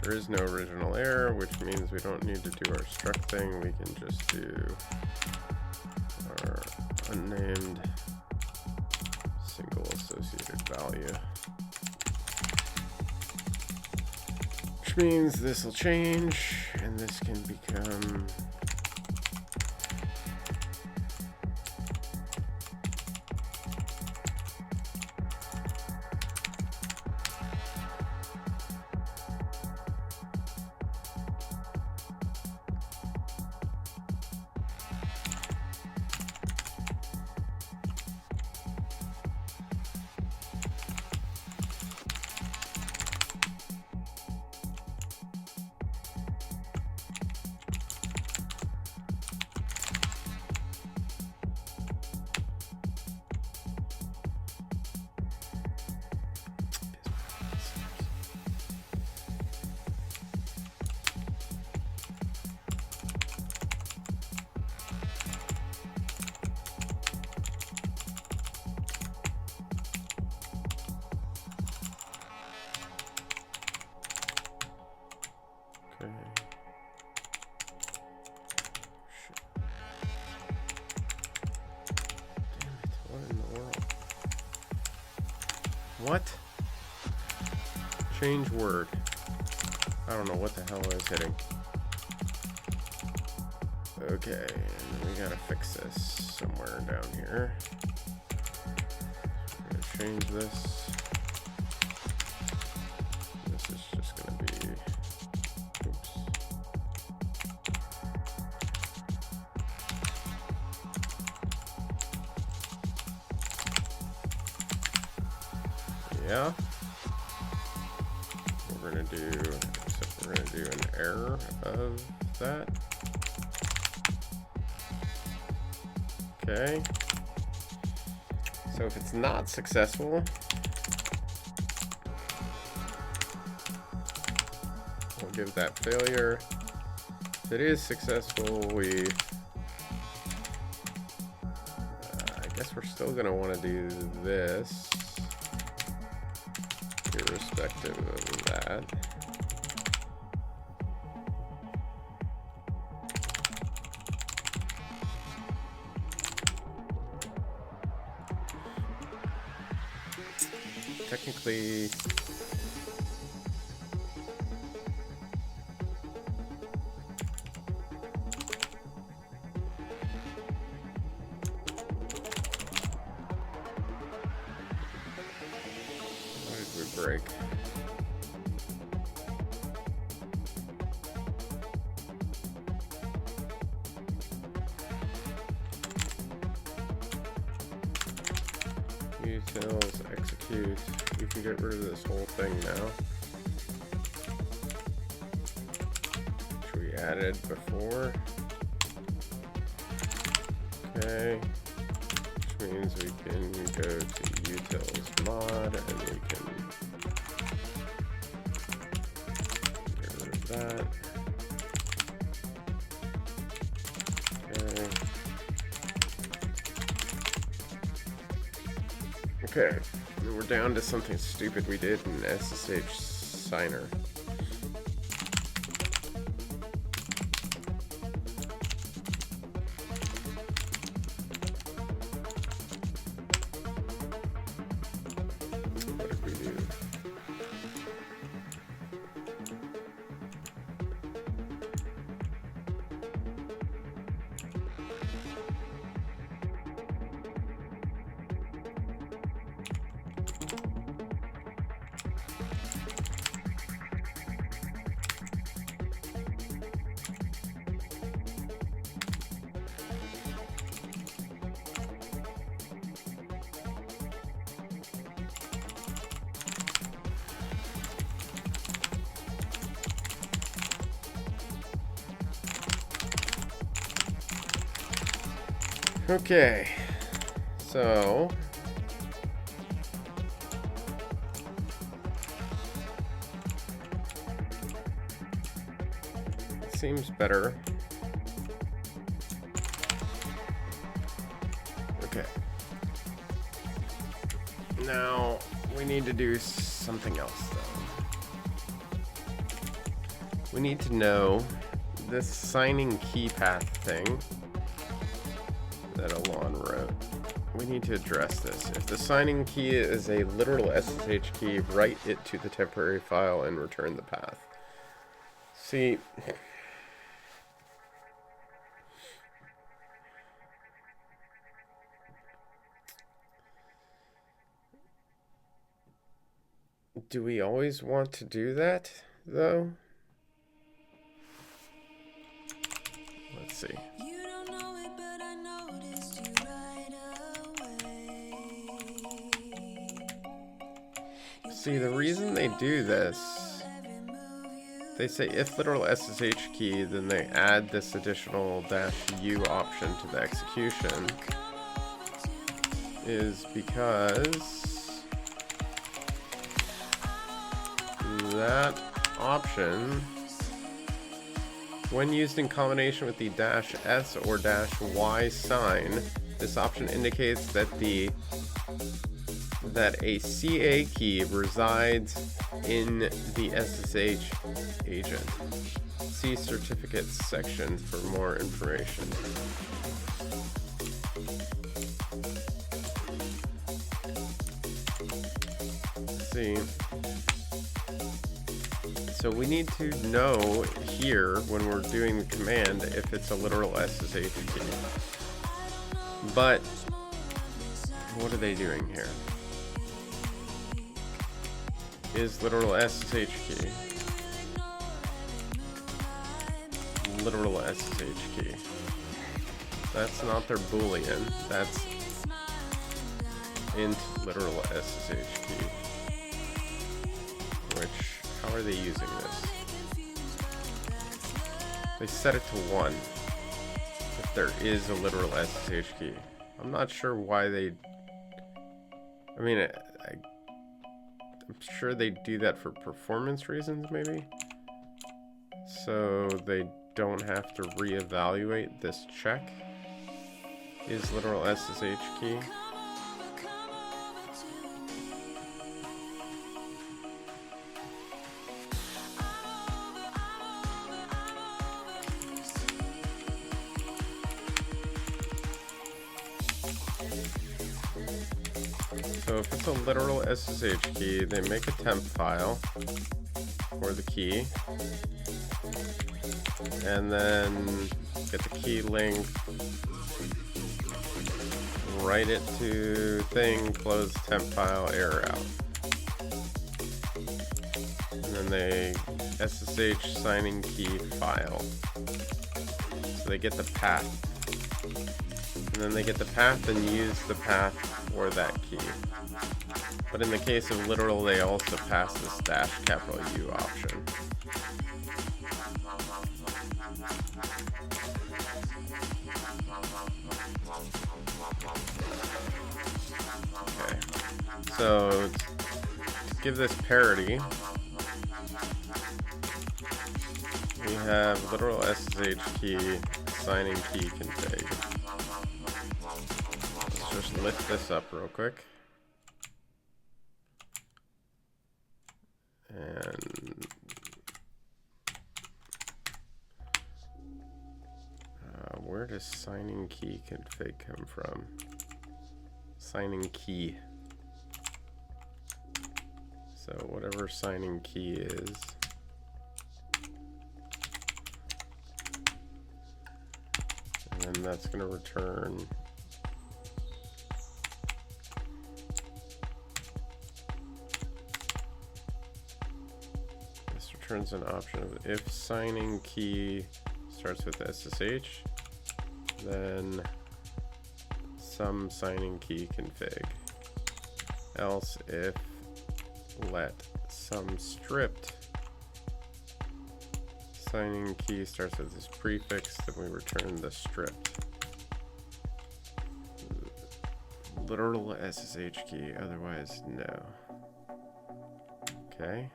There is no original error, which means we don't need to do our struct thing. We can just do our unnamed single associated value, which means this will change and this can become what? Change word. I don't know what the hell I was hitting. Okay, and then we gotta fix this somewhere down here. So we're gonna change this. This is just gonna be, oops. Yeah. We're gonna do, except we're gonna do an error of that. Okay. So if it's not successful, we'll give that failure. If it is successful, we I guess we're still gonna want to do this, irrespective of that. Technically, utils execute. We can get rid of this whole thing now, which we added before. Okay, which means we can go to utils mod and we can get rid of that. Okay, we're down to something stupid we did in SSH signer. What did we do? Okay, so it seems better. Okay, now we need to do something else though. We need to know this signing key path thing that Alon wrote. We need to address this. If the signing key is a literal SSH key, write it to the temporary file and return the path. See, do we always want to do that, though? Let's see. See, the reason they do this, they say if literal SSH key, then they add this additional -u option to the execution, is because that option, when used in combination with the -s or -y sign, this option indicates that a CA key resides in the SSH agent. See certificates section for more information. Let's see. So we need to know here when we're doing the command if it's a literal SSH key. But what are they doing here? Is literal SSH key literal SSH key? That's not their boolean, that's int literal SSH key. Which, how are they using this? They set it to 1 if there is a literal SSH key. I'm not sure why they, I mean, I'm sure they do that for performance reasons, maybe? So they don't have to reevaluate this check. Is literal SSH key? So if it's a literal SSH key, they make a temp file for the key, and then get the key link, write it to thing, close temp file, error out. And then they SSH signing key file. So they get the path. And then they get the path and use the path for that key. But in the case of literal, they also pass this -U option. Okay, so to give this parity, we have literal SSH key, signing key config. Let's just lift this up real quick. And where does signing key config come from? Signing key. So whatever signing key is. And then that's going to return returns an option of if signing key starts with SSH, then some signing key config. Else if let some stripped signing key starts with this prefix, then we return the stripped. Literal SSH key, otherwise no. Okay.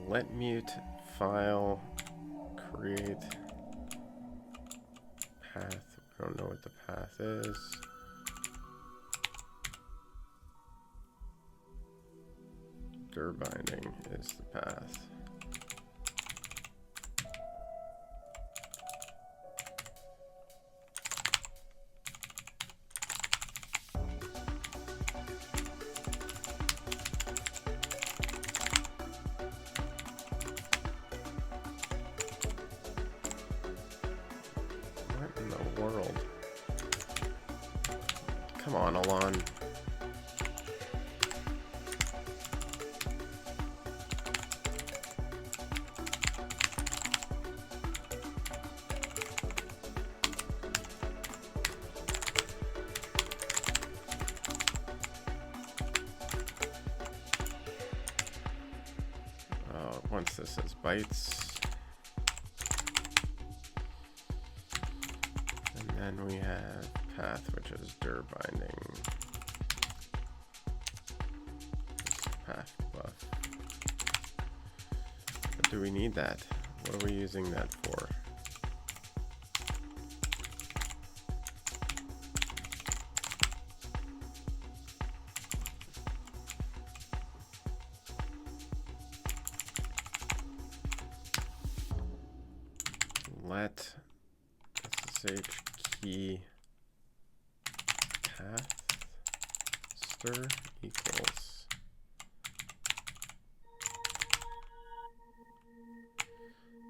Let mute file create path. I don't know what the path is. Dir binding is the path. World. Come on, Alon. Once this is bytes. And we have path, which is dir binding. Path buff. But do we need that? What are we using that for? Let SSH key path stir equals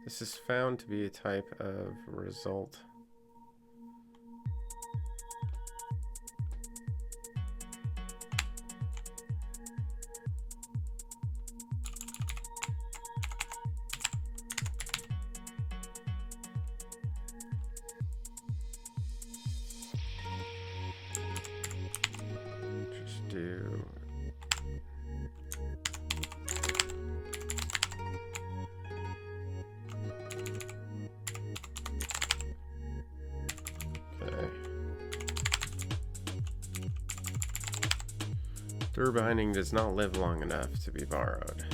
this is found to be a type of result. Dir binding does not live long enough to be borrowed.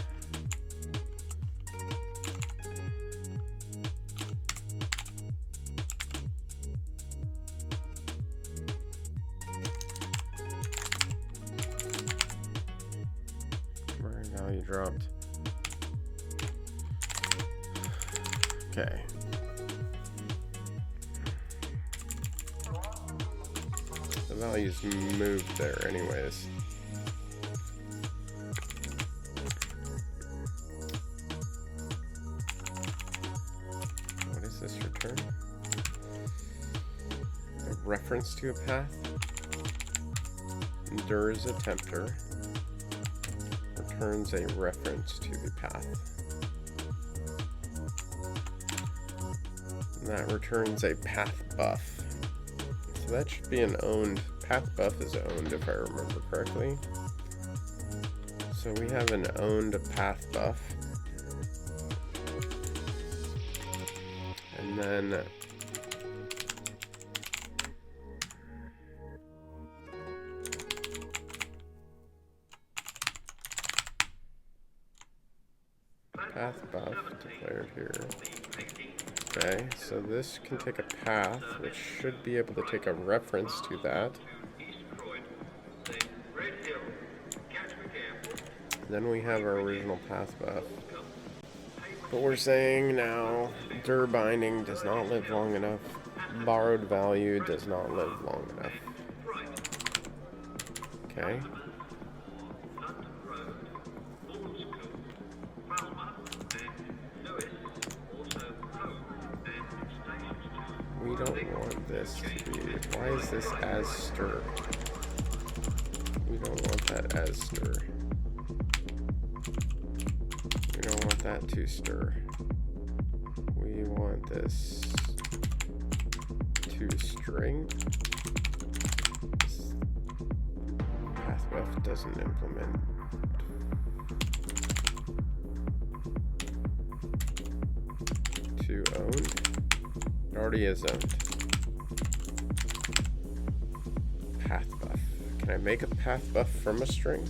Value dropped. Okay. The values moved there anyways. What is this return? A reference to a path? Dir is a tempter. Returns a reference to the path. And that returns a path buff. So that should be an owned. Path buff is owned if I remember correctly. So we have an owned path buff. And then path buff declared here. Okay, so this can take a path, which should be able to take a reference to that. Then we have our original path buff. But we're saying now, dir binding does not live long enough. Borrowed value does not live long enough. Okay. We don't want this to be... Why is this as stir? We don't want that as stir. We don't want that to stir. We want this to string. This path buff doesn't implement. To owned. It already is owned. Path buff. Can I make a path buff from a string?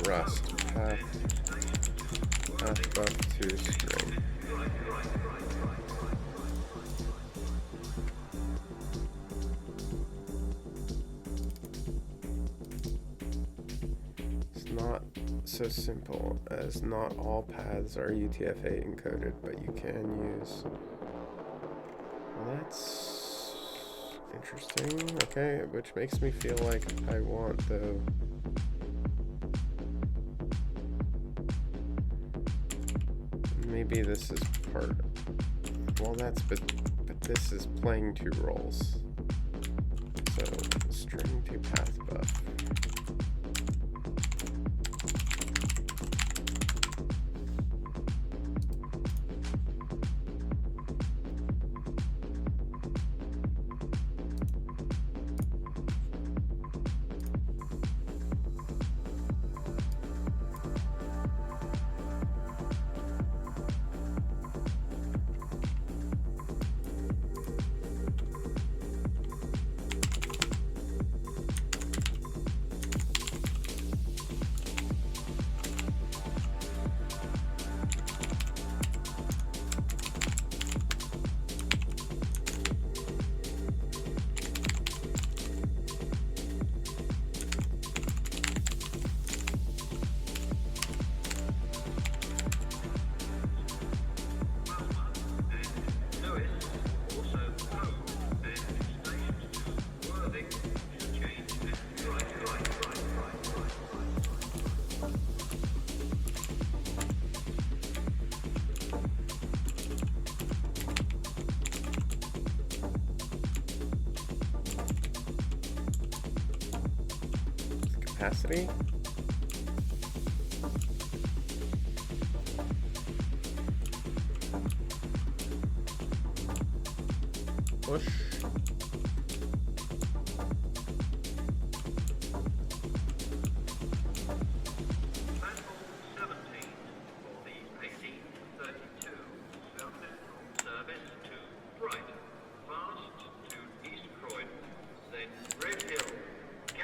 Rust. Path buff to string. Not so simple as not all paths are UTF-8 encoded, but you can use. Well, that's interesting. Okay, which makes me feel like I want though. Maybe this is part. Well, that's but this is playing two roles. So string to path buff. Capacity. Push.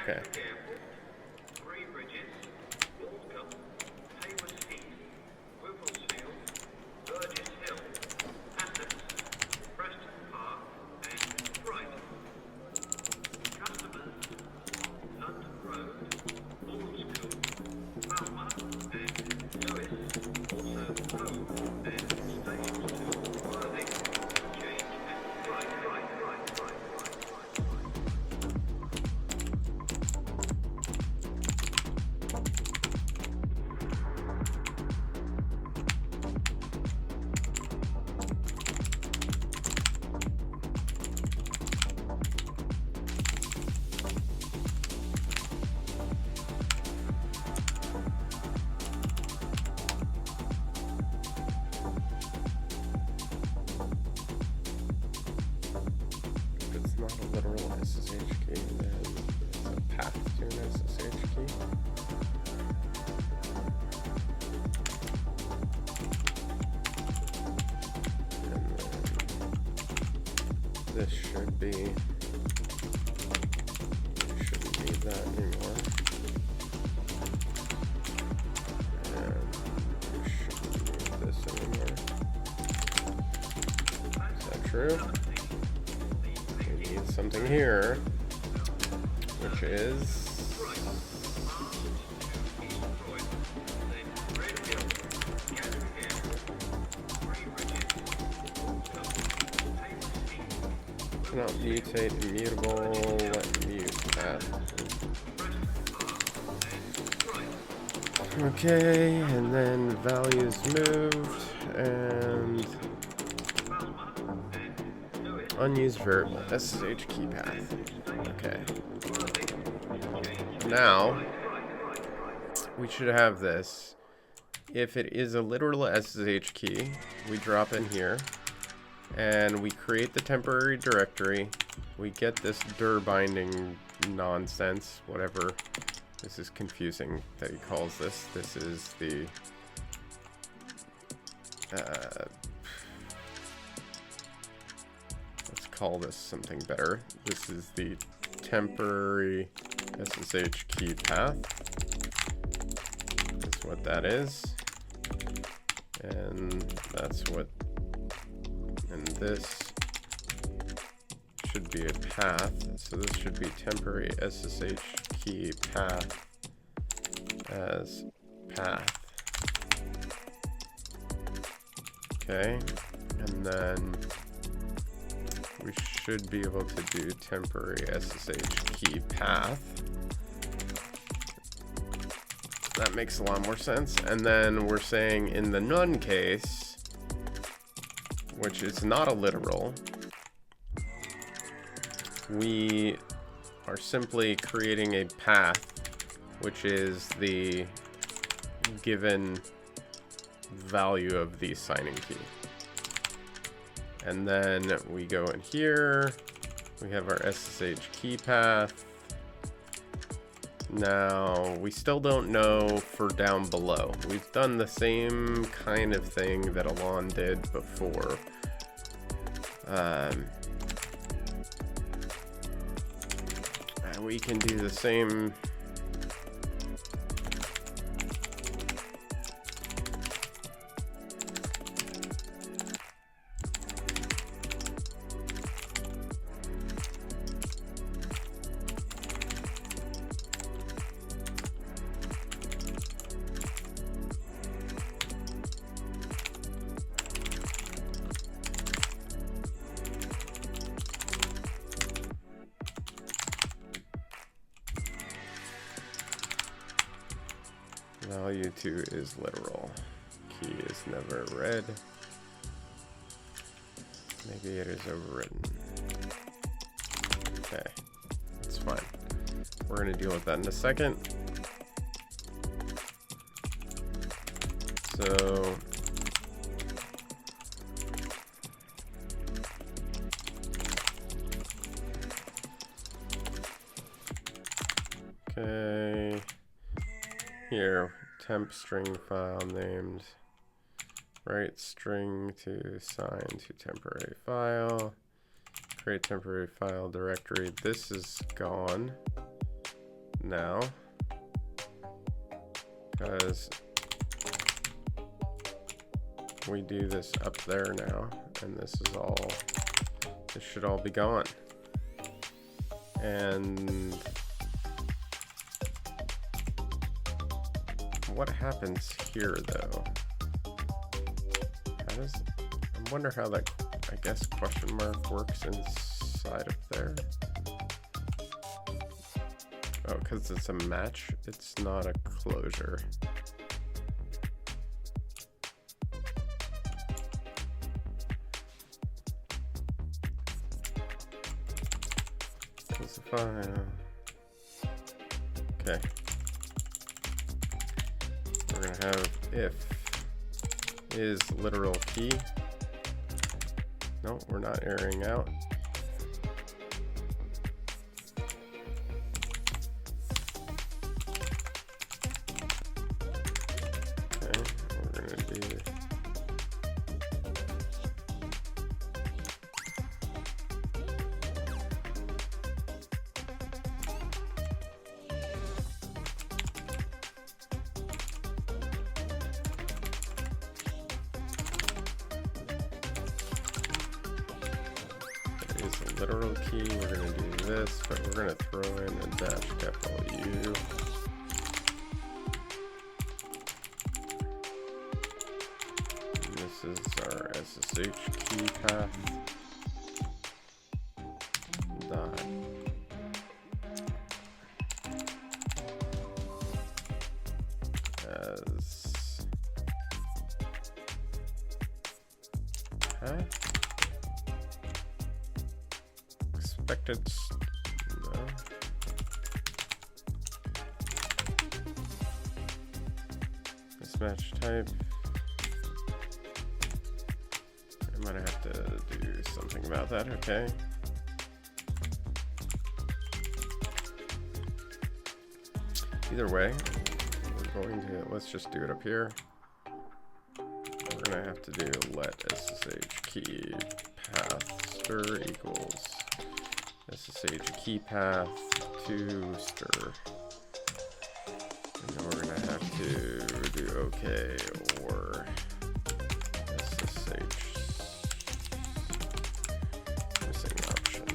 Okay. It's not a literal SSH key, then it's a path to an SSH key. And then this shouldn't need that anymore. And we shouldn't need this anymore. Is that true? Something here, which is cannot mutate immutable, let mute path. Okay, and then values moved and unused variable, SSH key path. Okay. Now, we should have this. If it is a literal SSH key, we drop in here, and we create the temporary directory. We get this dir binding nonsense, whatever. This is confusing that he calls this. This is the... call this something better. This is the temporary SSH key path. That's what that is. And that's what, and this should be a path. So this should be temporary SSH key path as path. Okay, and then we should be able to do temporary SSH key path. That makes a lot more sense. And then we're saying in the none case, which is not a literal, we are simply creating a path, which is the given value of the signing key. And then we go in here, we have our SSH key path. Now, we still don't know for down below. We've done the same kind of thing that Alon did before. We can do the same. Value 2 is literal. Key is never read. Maybe it is overwritten. Okay, that's fine. We're going to deal with that in a second. So okay, here, temp string file named write string to sign to temporary file, create temporary file directory. This is gone. now, because we do this up there now, and this should all be gone. And what happens here though? I wonder how that, I guess, question mark works inside of there. Oh, because it's a match, it's not a closure. Okay. We're gonna have if is literal key. No, we're not airing out. Okay, we're gonna do literal key. We're going to do this, but we're going to throw in a dash capital U. And this is our SSH key path. Dot. As path. Expected, no. Mismatch type. I might have to do something about that, okay. Either way, we're going to, let's just do it up here. We're gonna have to do let SSH key path stir equals SSH key path to stir. And then we're gonna have to do OK or SSH missing option.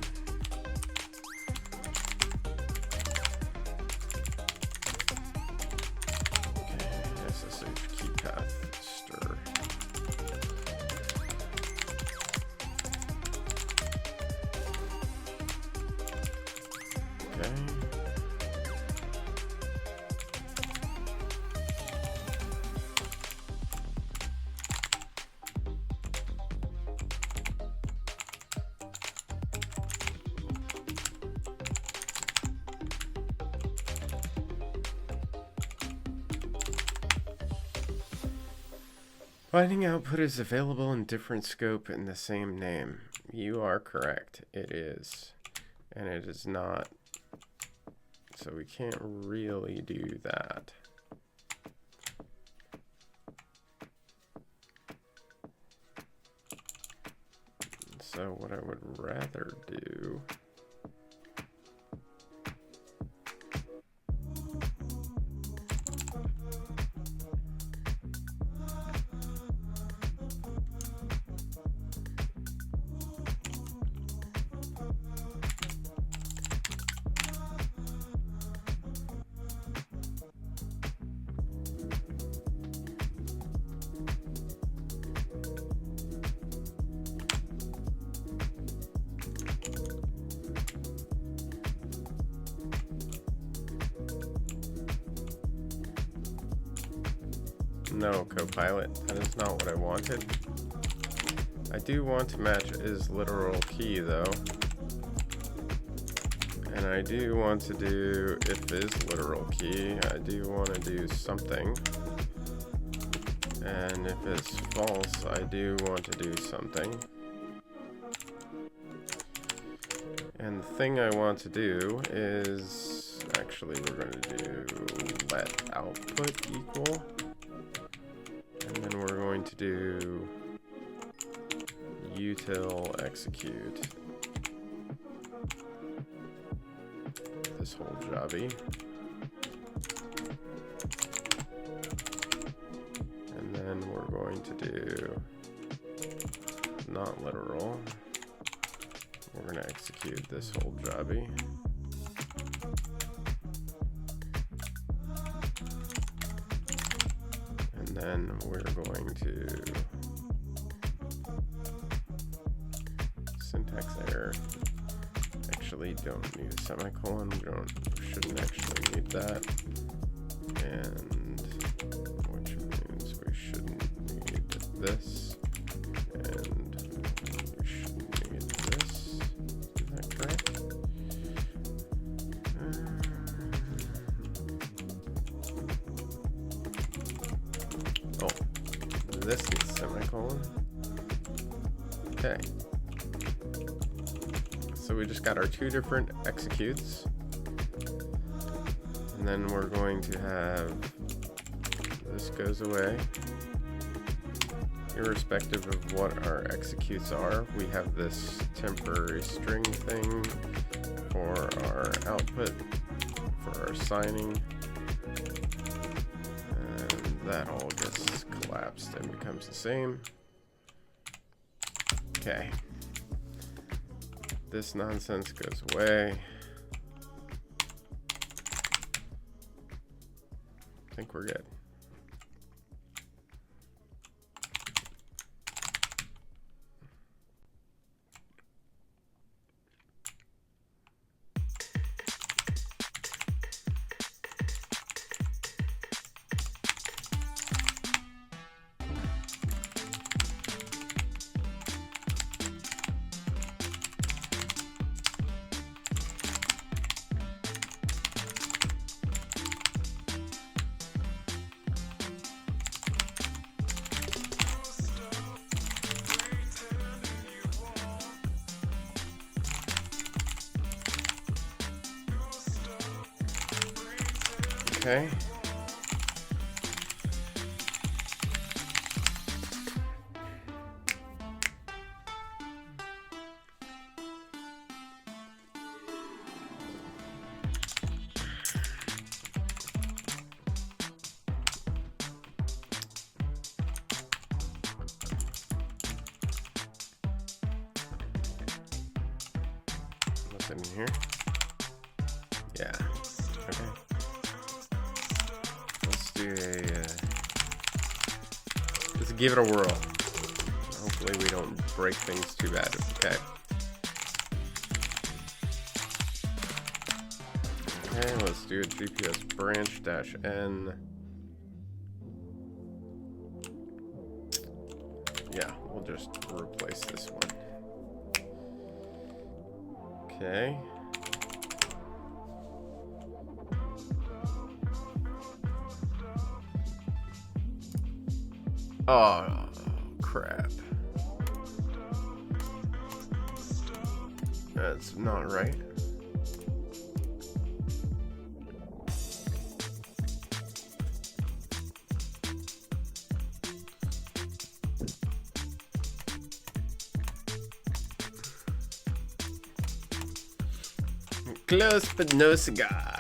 Okay, SSH key path stir. Okay. Binding output is available in different scope in the same name. You are correct. It is. And it is not. So we can't really do that. So what I would rather do no, Copilot, that is not what I wanted. I do want to match is literal key though. And I do want to do if is literal key. I do want to do something. And if it's false, I do want to do something. And the thing I want to do is, actually we're going to do let output equal. And then we're going to do util execute this whole jobby. And then we're going to do not literal. We're going to execute this whole jobby. And then we're going to syntax error. Actually, don't need a semicolon. We shouldn't actually need that. And which means we shouldn't need this. And we shouldn't need this. Is that correct? Oh, this needs a semicolon. Okay. So we just got our two different executes. And then we're going to have this goes away. Irrespective of what our executes are, we have this temporary string thing for our output, for our signing. And that all gets collapsed and becomes the same. Okay. This nonsense goes away. I think we're good. Okay. What's in here? Yeah. Okay. Let's give it a whirl. Hopefully we don't break things too bad. Okay. Okay, let's do a GPS branch -n. Yeah, we'll just replace this one. Okay. Oh, crap. That's not right. Close but no cigar.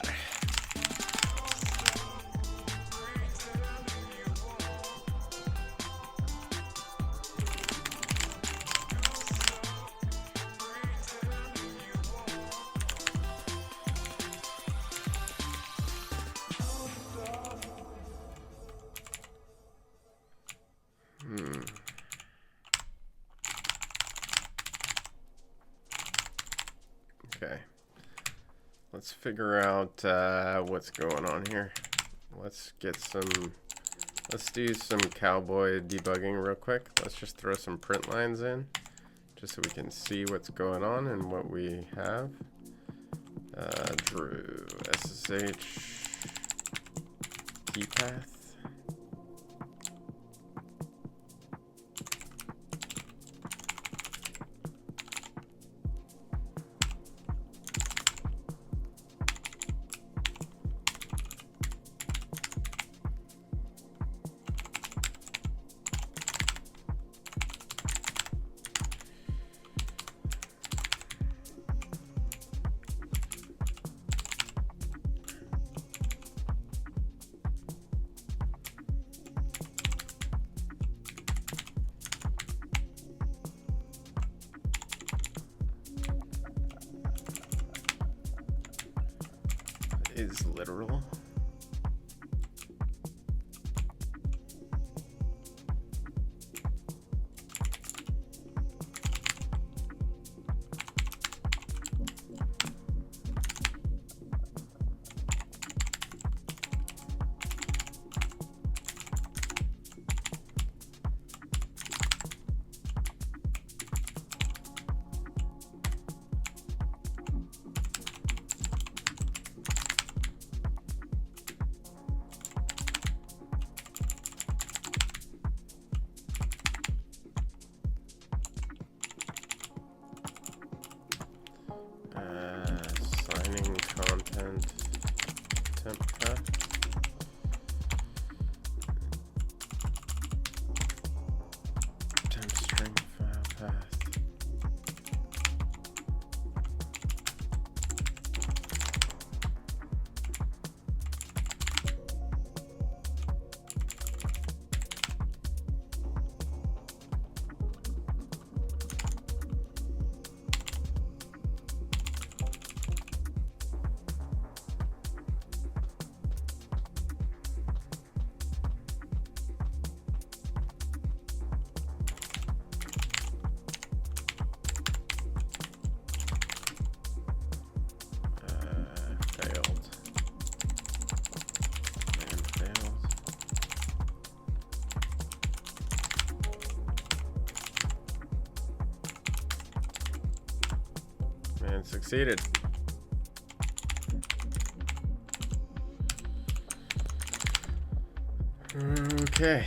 Okay. Let's figure out what's going on here. Let's do some cowboy debugging real quick. Let's just throw some print lines in just so we can see what's going on and what we have. Drew SSH key path. is literal. Signing content temp path. Temp string file path. And succeeded. Okay.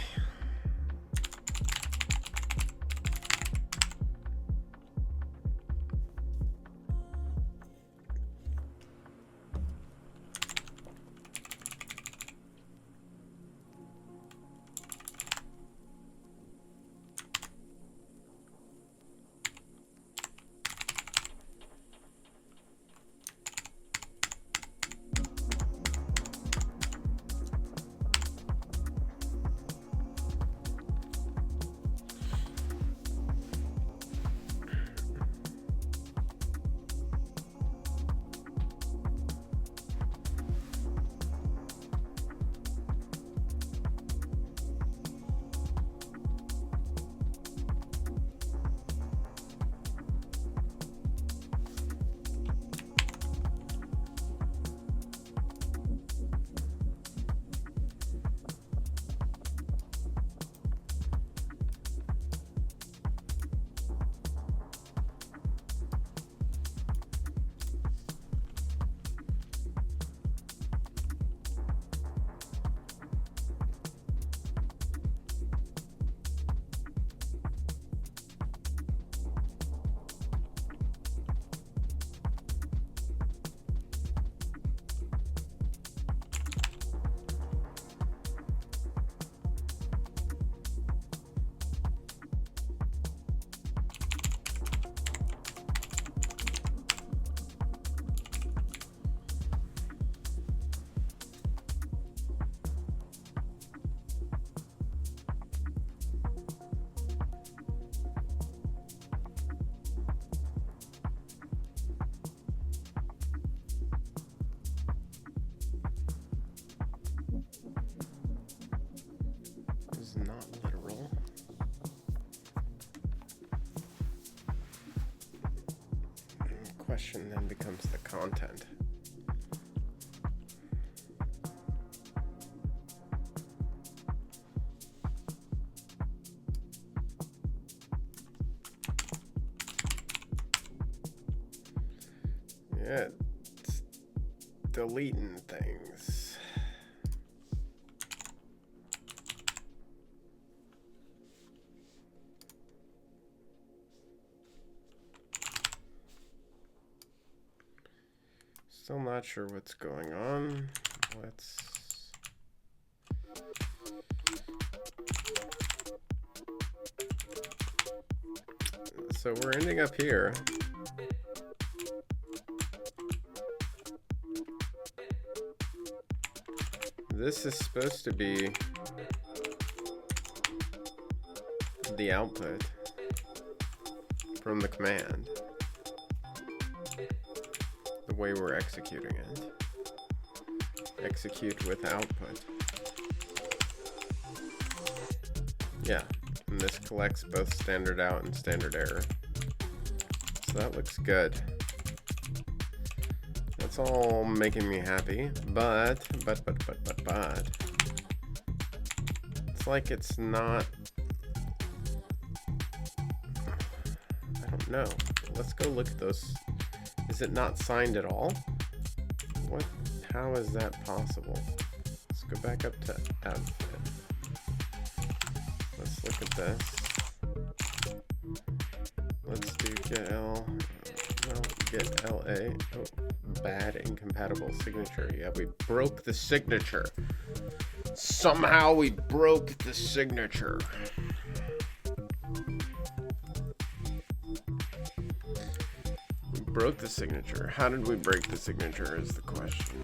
Not literal. The question then becomes the content. Yeah, it's deleting things. Still not sure what's going on. Let's so we're ending up here. This is supposed to be the output from the command, the way we're executing it. execute with output. Yeah, and this collects both standard out and standard error. So that looks good. That's all making me happy, but it's like it's not. I don't know. Let's go look at those. Is it not signed at all? What? How is that possible? Let's go back up to F. Let's look at this. Let's do get L. No, get LA. Oh, bad incompatible signature. Yeah, we broke the signature. Somehow we broke the signature. We broke the signature. How did we break the signature is the question.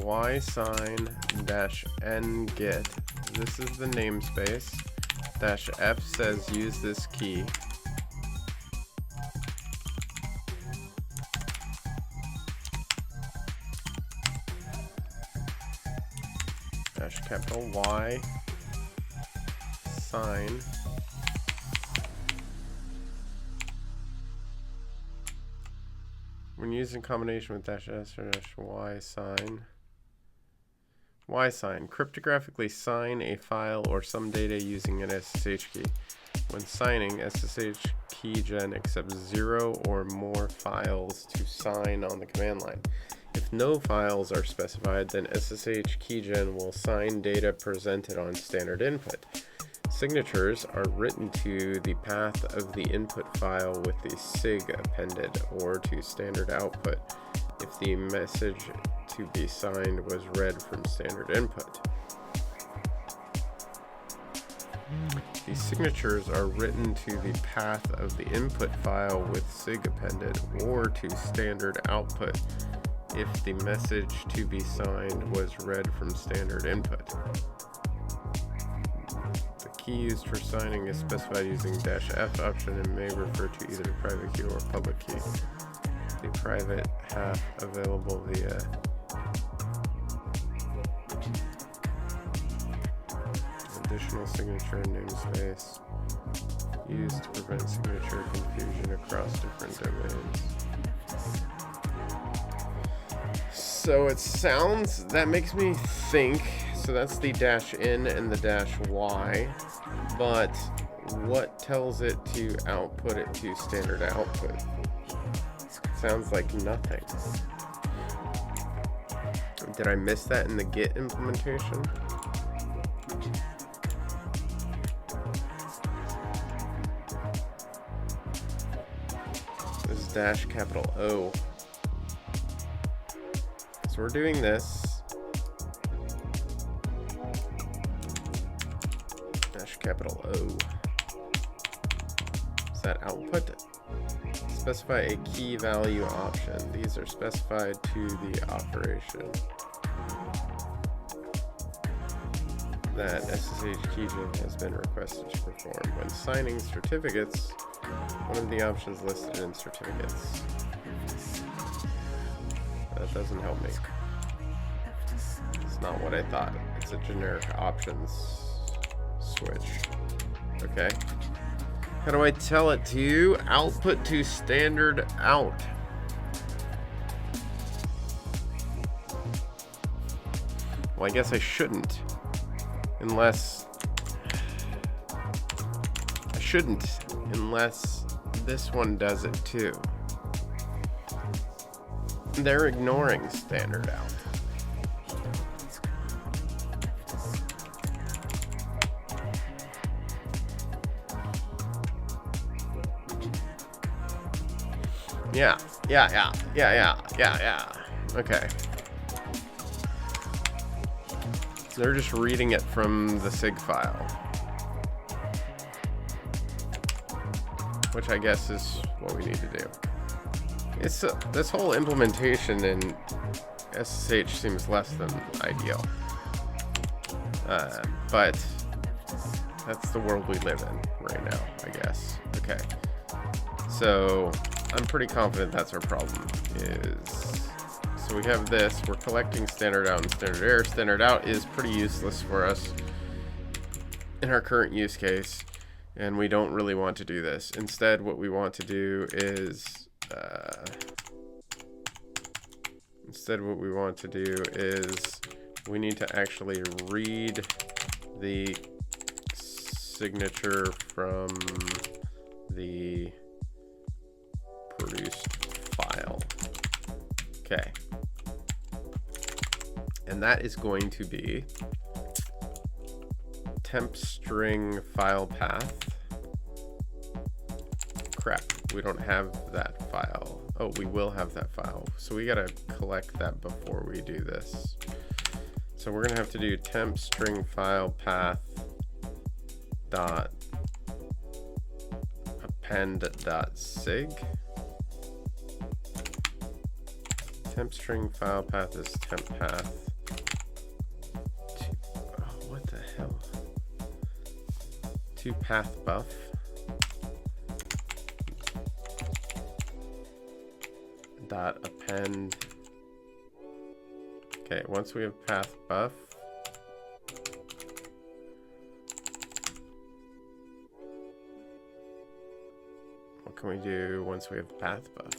Y sign dash n get. This is the namespace. Dash F says use this key. Dash capital Y sign. When used in combination with dash S or dash Y sign. Y sign. Cryptographically sign a file or some data using an SSH key. When signing, SSH keygen accepts 0 or more files to sign on the command line. If no files are specified, then SSH keygen will sign data presented on standard input. Signatures are written to the path of the input file with the SIG appended or to standard output if the message to be signed was read from standard input. These signatures are written to the path of the input file with SIG appended or to standard output if the message to be signed was read from standard input. The key used for signing is specified using -F option and may refer to either private key or public key. The private half available via additional signature namespace used to prevent signature confusion across different domains. So it sounds, that makes me think, so that's the -N and the -Y, but what tells it to output it to standard output? Sounds like nothing. Did I miss that in the Git implementation? This is -O. So we're doing this. -O. Is that output? Specify a key value option. These are specified to the operation that SSH keygen has been requested to perform. When signing certificates, one of the options listed in certificates. That doesn't help me. It's not what I thought. It's a generic options switch. Okay. How do I tell it to output to standard out? Well, I guess I shouldn't. Unless this one does it too. They're ignoring standard out. Yeah. Okay. They're just reading it from the SIG file. Which I guess is what we need to do. It's this whole implementation in SSH seems less than ideal, but that's the world we live in right now, I guess. Okay, so I'm pretty confident that's our problem. So we have this. We're collecting standard out and standard error. Standard out is pretty useless for us in our current use case, and we don't really want to do this. Instead, what we want to do is we need to actually read the signature from the produced file. Okay. And that is going to be temp string file path. Crap, we don't have that file. Oh, we will have that file. So we gotta collect that before we do this. So we're gonna have to do temp string file path dot append dot sig. Temp string file path is temp path. What the hell? To path buff. Dot append. Okay, once we have path buff, what can we do once we have path buff?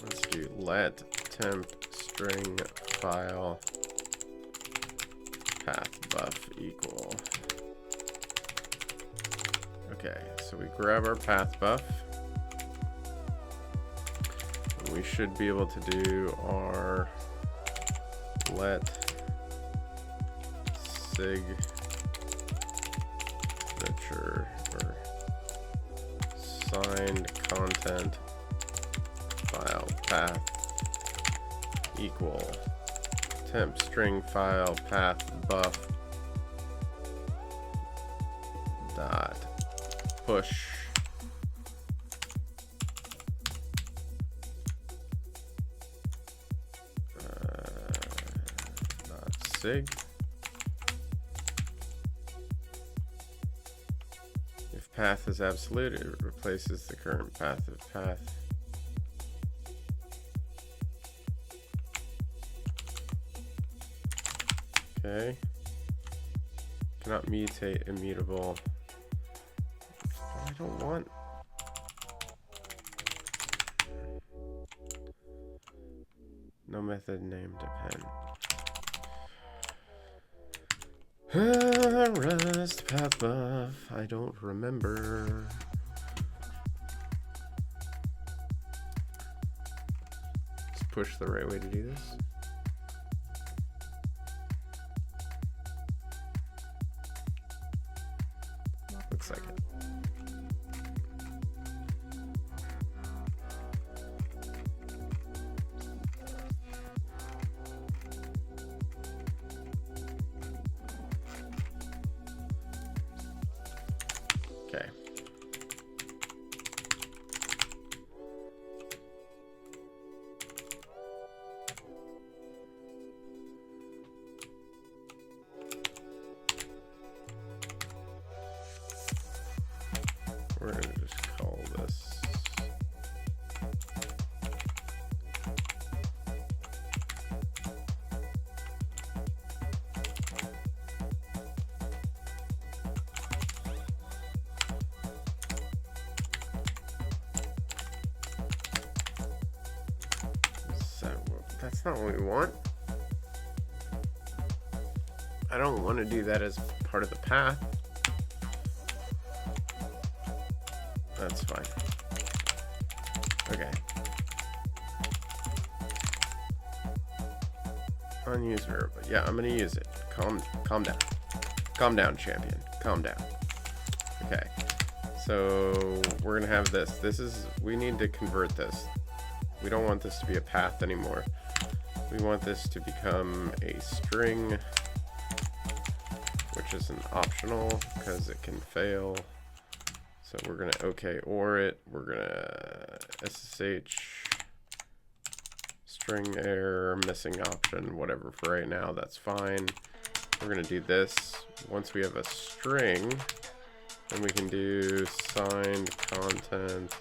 Let's do let temp string file path buff equal. Okay, so we grab our path buff. We should be able to do our let signature or signed content file path equal temp string file path buff dot push sig. If path is absolute, it replaces the current path of path. Okay. Cannot mutate immutable. I don't want. No method name depend. Rest path buff. I don't remember. Is push the right way to do this? Looks like it. Okay. We're going to just call this that's not what we want. I don't want to do that as part of the path. That's fine. Okay. Unused variable. Yeah, I'm gonna use it. Calm down. Calm down, champion. Calm down. Okay. So we're gonna have this. We need to convert this. We don't want this to be a path anymore. We want this to become a string, which is an optional because it can fail. So we're gonna OK or it. We're gonna SSH string error, missing option, whatever for right now, that's fine. We're gonna do this. Once we have a string, then we can do signed content,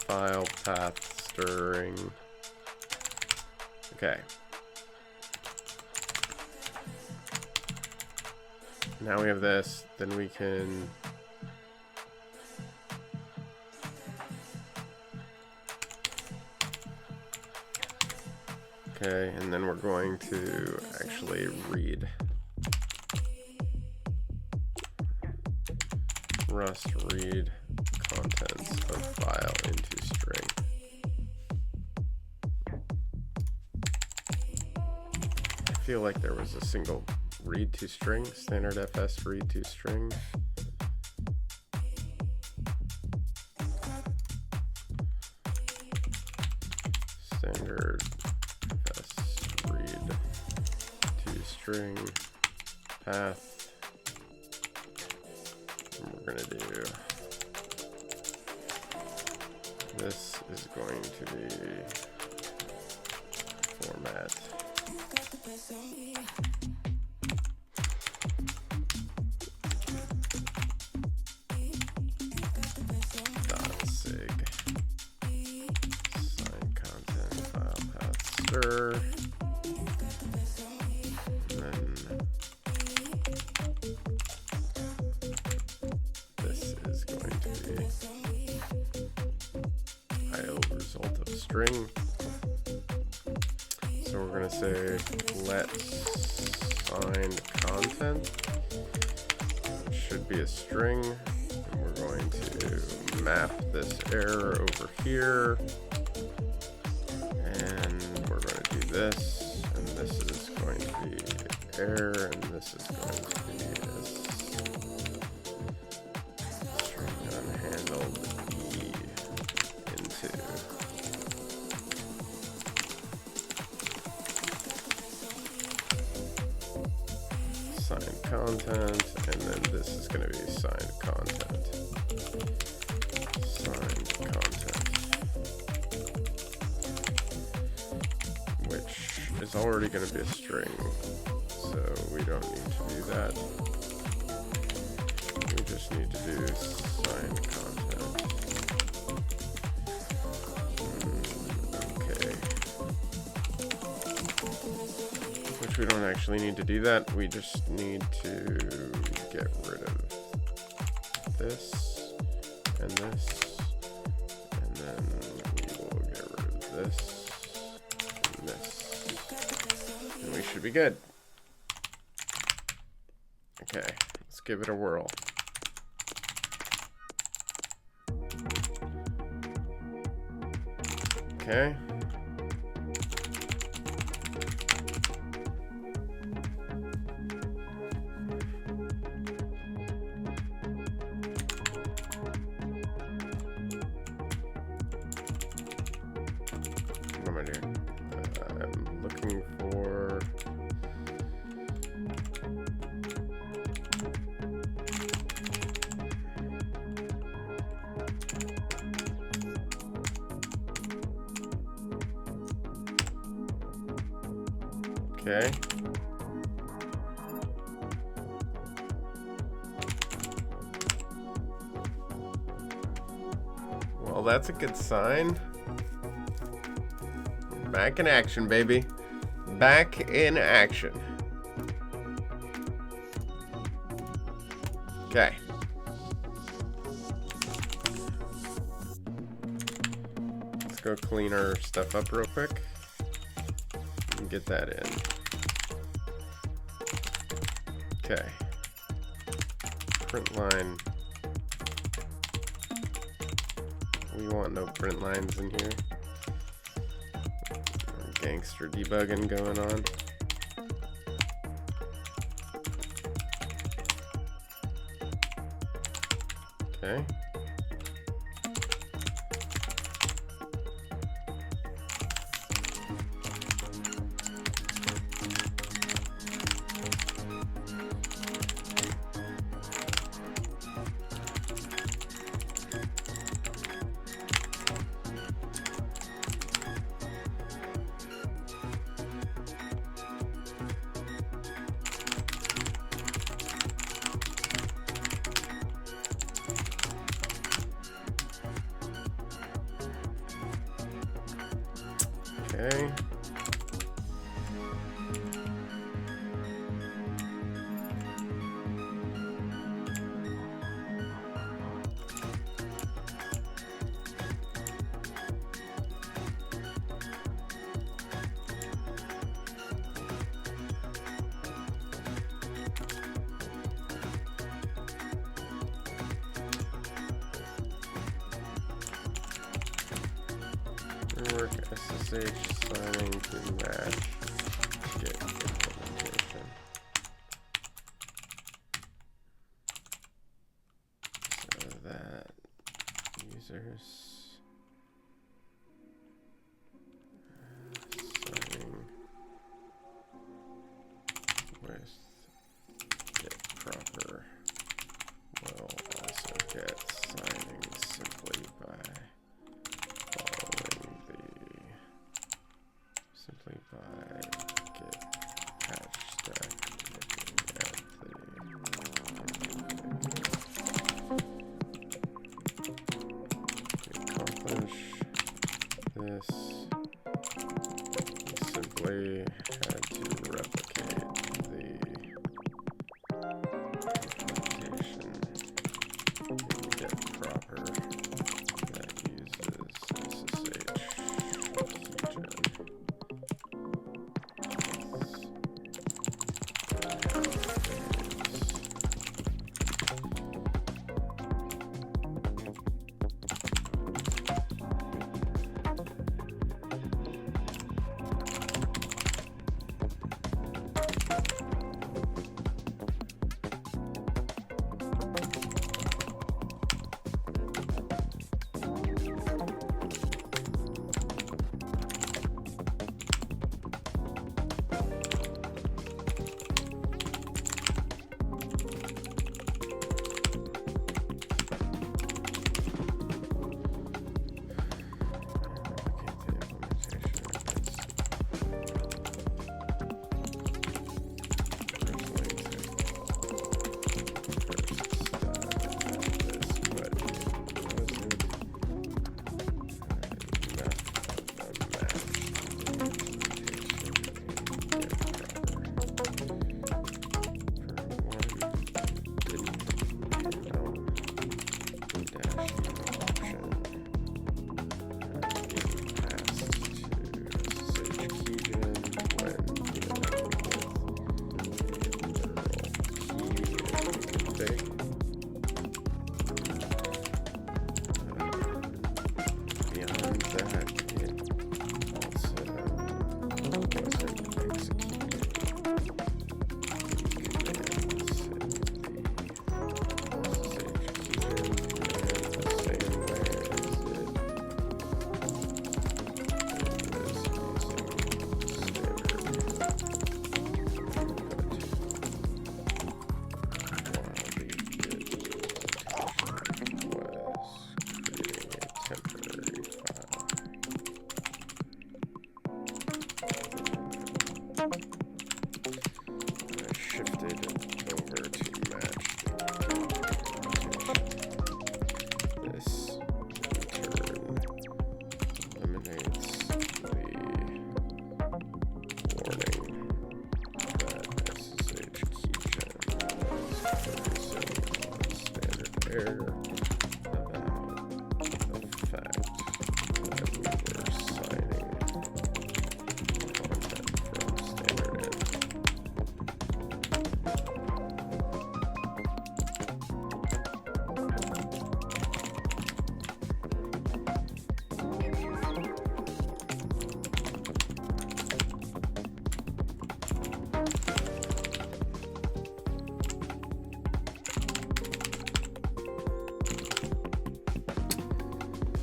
file path string. Okay. Now we have this, then we can okay, and then we're going to actually read Rust read contents of file into string. I feel like there was a single read to string, standard fs read to string. Standard fs read to string path. And we're going to do this is going to be format. .sig sign content file path stir, and then this is going to be idle result of string. So we're going to say let signed content, which should be a string, and we're going to map this error over here, and we're going to do this, and this is going to be error, and this is going to be a string unhandled e into signed content, and then this is going to be signed content. Signed content, which is already going to be a string, so we don't need to do that. We just need to do signed content. Okay. Which we don't actually need to do that. We just need to get rid of this and this, and then we will get rid of this and this, and we should be good. Okay, let's give it a whirl. Okay. What am I doing? I'm looking for okay. Well, that's a good sign. Back in action, baby. Back in action. Okay. Let's go clean our stuff up real quick and get that in. Okay. Print line. We want no print lines in here. Gangster debugging going on. Okay. Okay. Work SSH signing to match Git implementation. So that users signing with Git proper will also get signing simply by git patch stack looking at to accomplish this, we simply had to replicate the implementation in git proper that uses SSH keygen.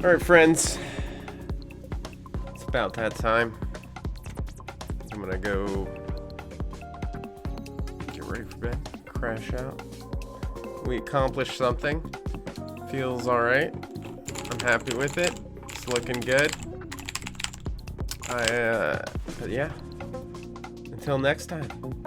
All right, friends, it's about that time. I'm gonna go get ready for bed, crash out. We accomplished something. Feels all right. I'm happy with it. It's looking good. But yeah, until next time.